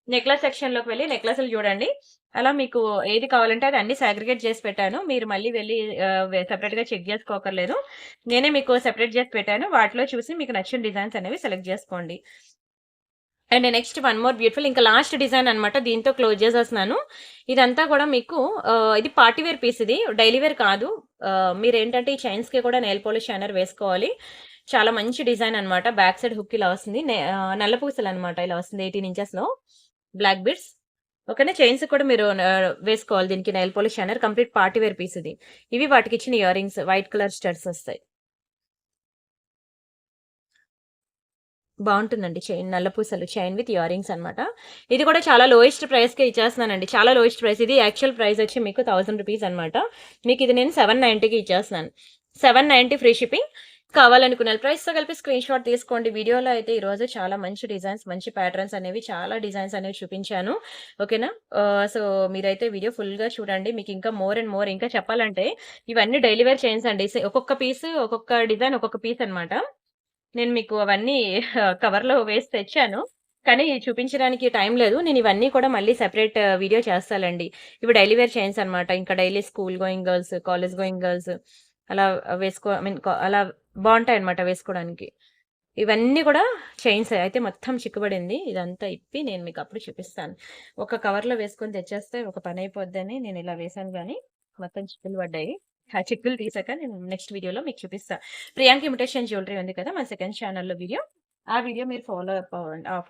నెక్లెస్ సెక్షన్‌లోకి వెళ్లి నెక్లెస్‌లు చూడండి. అలా మీకు ఏది కావాలంటే అది అన్నీ సాగ్రిగేట్ చేసి పెట్టాను. మీరు మళ్ళీ వెళ్లి సెపరేట్‌గా చెక్ చేసుకోక్కర్లేదు. నేనే మీకు సెపరేట్ చేసి పెట్టాను. వాటిలో చూసి మీకు నచ్చిన డిజైన్స్ అనేవి సెలెక్ట్ చేసుకోండి. And next one more beautiful ఇంకా లాస్ట్ డిజైన్ అన్నమాట. దీంతో క్లోజ్ చేసేస్తున్నాను. ఇదంతా కూడా మీకు ఇది పార్టీ వేర్ పీస్ ఇది. డైలీ వేర్ కాదు. మీరేంటంటే ఈ చైన్స్‌కి కూడా నెయిల్ పాలిష్ షైనర్ వేసుకోవాలి. చాలా మంచి డిజైన్ అన్నమాట. బ్యాక్ సైడ్ హుక్ ఇలా వస్తుంది. నల్ల పూసలన్నమాట ఇలా వస్తుంది 18 ఇంచెస్‌లో. Black beads. ఓకేనా. చైన్స్ కూడా మీరు వేసుకోవాలి. దీనికి nail polish shiner complete party wear piece ఇది. ఇవి వాటికిచ్చిన earrings white colour studs వస్తాయి. బావుంటుందండి. నల్ల పూసలు చైన్ విత్ ఇయర్ రింగ్స్ అన్నమాట. ఇది కూడా చాలా లోయెస్ట్ ప్రైస్‌కే ఇచ్చేస్తున్నానండి. చాలా లోయెస్ట్ ప్రైస్. ఇది యాక్చువల్ ప్రైస్ వచ్చి మీకు ₹1000 అన్నమాట. మీకు ఇది నేను 790కి ఇచ్చేస్తున్నాను. 790 ఫ్రీ షిప్పింగ్. కావాలనుకున్న ప్రైస్‌తో కలిపి స్క్రీన్ షాట్ తీసుకోండి. వీడియోలో అయితే ఈరోజు చాలా మంచి డిజైన్స్, మంచి ప్యాటర్న్స్ అనేవి చాలా డిజైన్స్ అనేవి చూపించాను. ఓకేనా. సో, మీరైతే వీడియో ఫుల్‌గా చూడండి. మీకు ఇంకా మోర్ అండ్ మోర్ ఇంకా చెప్పాలంటే ఇవన్నీ డైలీ వేర్ చైన్స్ అండి. ఒక్కొక్క పీస్, ఒక్కొక్క డిజైన్, ఒక్కొక్క పీస్ అన్నమాట. నేను మీకు అవన్నీ కవర్‌లో వేసి తెచ్చాను. కానీ చూపించడానికి టైం లేదు. నేను ఇవన్నీ కూడా మళ్ళీ సెపరేట్ వీడియో చేస్తాలెండి. ఇవి డైలీ వేర్ చైన్స్ అన్నమాట. ఇంకా daily school going girls, college going girls అలా ఐ మీన్ అలా బావుంటాయన్నమాట వేసుకోవడానికి. ఇవన్నీ కూడా చైన్స్ అయితే మొత్తం చిక్కుబడింది. ఇదంతా ఇప్పి నేను మీకు అప్పుడు చూపిస్తాను. ఒక కవర్‌లో వేసుకొని తెచ్చేస్తే ఒక పని అయిపోద్దని నేను ఇలా వేశాను గానీ, మొత్తం చిక్కులు పడ్డాయి. ఆ చిక్కులు తీసాక నేను నెక్స్ట్ వీడియోలో మీకు చూపిస్తా. ప్రియాంక ఇమిటేషన్ జ్యువెలరీ ఉంది కదా! మన సెకండ్ ఛానెల్‌లో వీడియో. ఆ వీడియో మీరు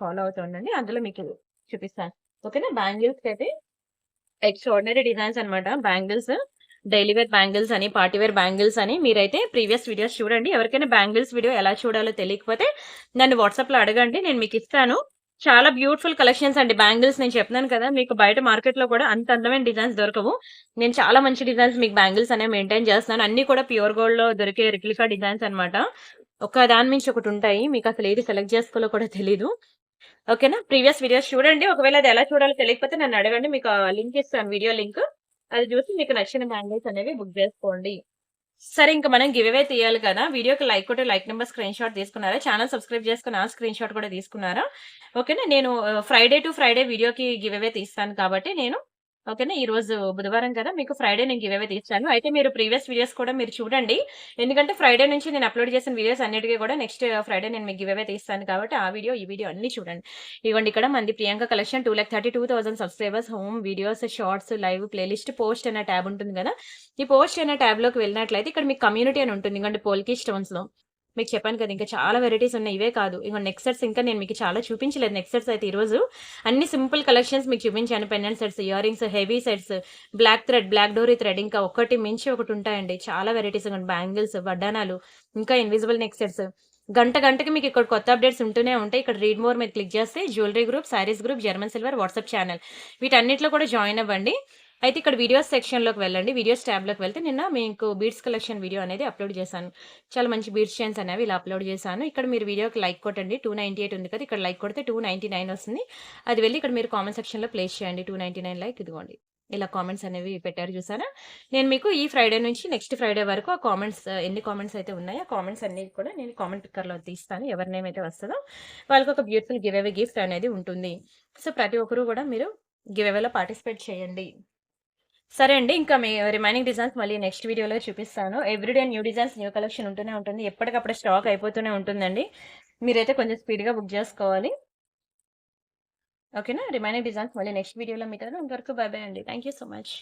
ఫాలో అవుతూ ఉండండి. అందులో మీకు చూపిస్తాను. ఓకేనా? బ్యాంగిల్స్‌కైతే ఎక్స్ట్రార్డినరీ డిజైన్స్ అన్నమాట. బ్యాంగిల్స్ డైలీ వేర్ బ్యాంగిల్స్ అని, పార్టీ వేర్ బ్యాంగిల్స్ అని మీరైతే ప్రీవియస్ వీడియోస్ చూడండి. ఎవరికైనా బ్యాంగిల్స్ వీడియో ఎలా చూడాలో తెలియకపోతే నన్ను వాట్సాప్‌లో అడగండి. నేను మీకు ఇస్తాను. చాలా బ్యూటిఫుల్ కలెక్షన్స్ అండి బ్యాంగిల్స్. నేను చెప్తున్నాను కదా! మీకు బయట మార్కెట్‌లో కూడా అంత అందమైన డిజైన్స్ దొరకవు. నేను చాలా మంచి డిజైన్స్ మీకు బ్యాంగిల్స్ అనేవి మెయింటైన్ చేస్తున్నాను. అన్నీ కూడా ప్యూర్ గోల్డ్‌లో దొరికే రెప్లికా డిజైన్స్ అన్నమాట. ఒక దాని మించి ఒకటి ఉంటాయి. మీకు అసలు ఏది సెలెక్ట్ చేసుకోవాలో కూడా తెలీదు. ఓకేనా? ప్రీవియస్ వీడియోస్ చూడండి. ఒకవేళ అది ఎలా చూడాలో తెలియకపోతే నన్ను అడగండి. మీకు లింక్ ఇస్తాను. Video link. అది చూసి మీకు నచ్చిన బ్యాంగిల్స్ అనేవి బుక్ చేసుకోండి. సరే ఇంక మనం గివ్ అవే తీయాలి కదా! వీడియోకి లైక్ కొట్టి లైక్ నంబర్ స్క్రీన్‌షాట్ తీసుకున్నారా? ఛానెల్ సబ్స్క్రైబ్ చేసుకొని ఆ స్క్రీన్‌షాట్ కూడా తీసుకున్నారా? ఓకేనా? నేను ఫ్రైడే టు ఫ్రైడే వీడియోకి గివ్ అవే తీస్తాను కాబట్టి నేను ఓకేనా? ఈరోజు బుధవారం కదా! మీకు ఫ్రైడే నేను గివ్ అవే తీస్తాను. అయితే మీరు ప్రీవియస్ వీడియోస్ కూడా మీరు చూడండి. ఎందుకంటే ఫ్రైడే నుంచి నేను అప్‌లోడ్ చేసిన వీడియోస్ అన్నిటికి కూడా నెక్స్ట్ ఫ్రైడే నేను మీకు గివ్ అవే తీస్తాను కాబట్టి ఆ వీడియో, ఈ వీడియో అన్నీ చూడండి. ఇదిగోండి ఇక్కడ మనది Priyanka collection 2,32,000 subscribers home videos, shorts, live, playlist, post అనే ట్యాబ్ ఉంటుంది కదా! ఈ పోస్ట్ అనే ట్యాబ్‌లోకి వెళ్ళినట్లయితే ఇక్కడ మీకు కమ్యూనిటీ అని ఉంటుంది. ఇదిగోండి పోల్కి స్టోన్స్‌లో. మీకు చెప్పాను కదా! ఇంకా చాలా వెరైటీస్ ఉన్నాయి. ఇవే కాదు. ఇగో నెక్ సెట్స్ ఇంకా నేను మీకు చాలా చూపించలేదు నెక్ సెట్స్ అయితే ఈరోజు. అన్ని సింపుల్ కలెక్షన్స్ మీకు చూపించాను. Pendant sets, earrings, heavy sets, black thread, black డోరీ థ్రెడ్ ఇంకా ఒకటి మించి ఒకటి ఉంటాయండి. చాలా వెరైటీస్ బ్యాంగిల్స్, వడ్డానాలు, ఇంకా ఇన్విజిబుల్ నెక్ సెట్స్. గంటకి మీకు ఇక్కడ కొత్త అప్డేట్స్ ఉంటూనే ఉంటాయి. ఇక్కడ రీడ్ మోర్ మీద క్లిక్ చేస్తే jewellery group, saris group, German silver, WhatsApp channel వీటన్నిటిలో కూడా జాయిన్ అవ్వండి. అయితే ఇక్కడ వీడియోస్ సెక్షన్‌లోకి వెళ్ళండి. వీడియోస్ ట్యాబ్‌లోకి వెళ్తే నిన్న మీకు బీడ్స్ కలెక్షన్ వీడియో అనేది అప్‌లోడ్ చేశాను. చాలా మంచి బీడ్స్ చైన్స్ అనేవి ఇలా అప్‌లోడ్ చేశాను. ఇక్కడ మీరు వీడియోకి లైక్ కొట్టండి. 298 ఉంది కదా! ఇక్కడ లైక్ కొడితే 299 వస్తుంది. అది వెళ్లి ఇక్కడ మీరు కామెంట్ సెక్షన్‌లో ప్లేస్ చేయండి. 299 లైక్ ఇదిగోండి. ఇలా కామెంట్స్ అనేవి పెట్టారు చూసారా? నేను మీకు ఈ ఫ్రైడే నుంచి నెక్స్ట్ ఫ్రైడే వరకు ఆ కామెంట్స్ ఎన్ని కామెంట్స్ అయితే ఉన్నాయో ఆ కామెంట్స్ అన్ని కూడా నేను కామెంట్ పిక్కర్‌లో తీస్తాను. ఎవరి నేమ్ అయితే వస్తదో వాళ్ళకి ఒక బ్యూటిఫుల్ గివ్ అవే గిఫ్ట్ అనేది ఉంటుంది. సో, ప్రతి ఒక్కరు కూడా మీరు గివ్ అవేలో పార్టిసిపేట్ చేయండి. సరే అండి. ఇంకా మీ రిమైనింగ్ డిజైన్స్ మళ్ళీ నెక్స్ట్ వీడియోలో చూపిస్తాను. Everyday new designs, new collection ఉంటూనే ఉంటుంది. ఎప్పటికప్పుడు స్టాక్ అయిపోతూనే ఉంటుందండి. మీరైతే కొంచెం స్పీడ్‌గా బుక్ జేసుకోవాలి. ఓకేనా? రిమైనింగ్ డిజైన్స్ మళ్ళీ నెక్స్ట్ వీడియోలో మీతో అంతవరకు బై బై అండి. Thank you so much.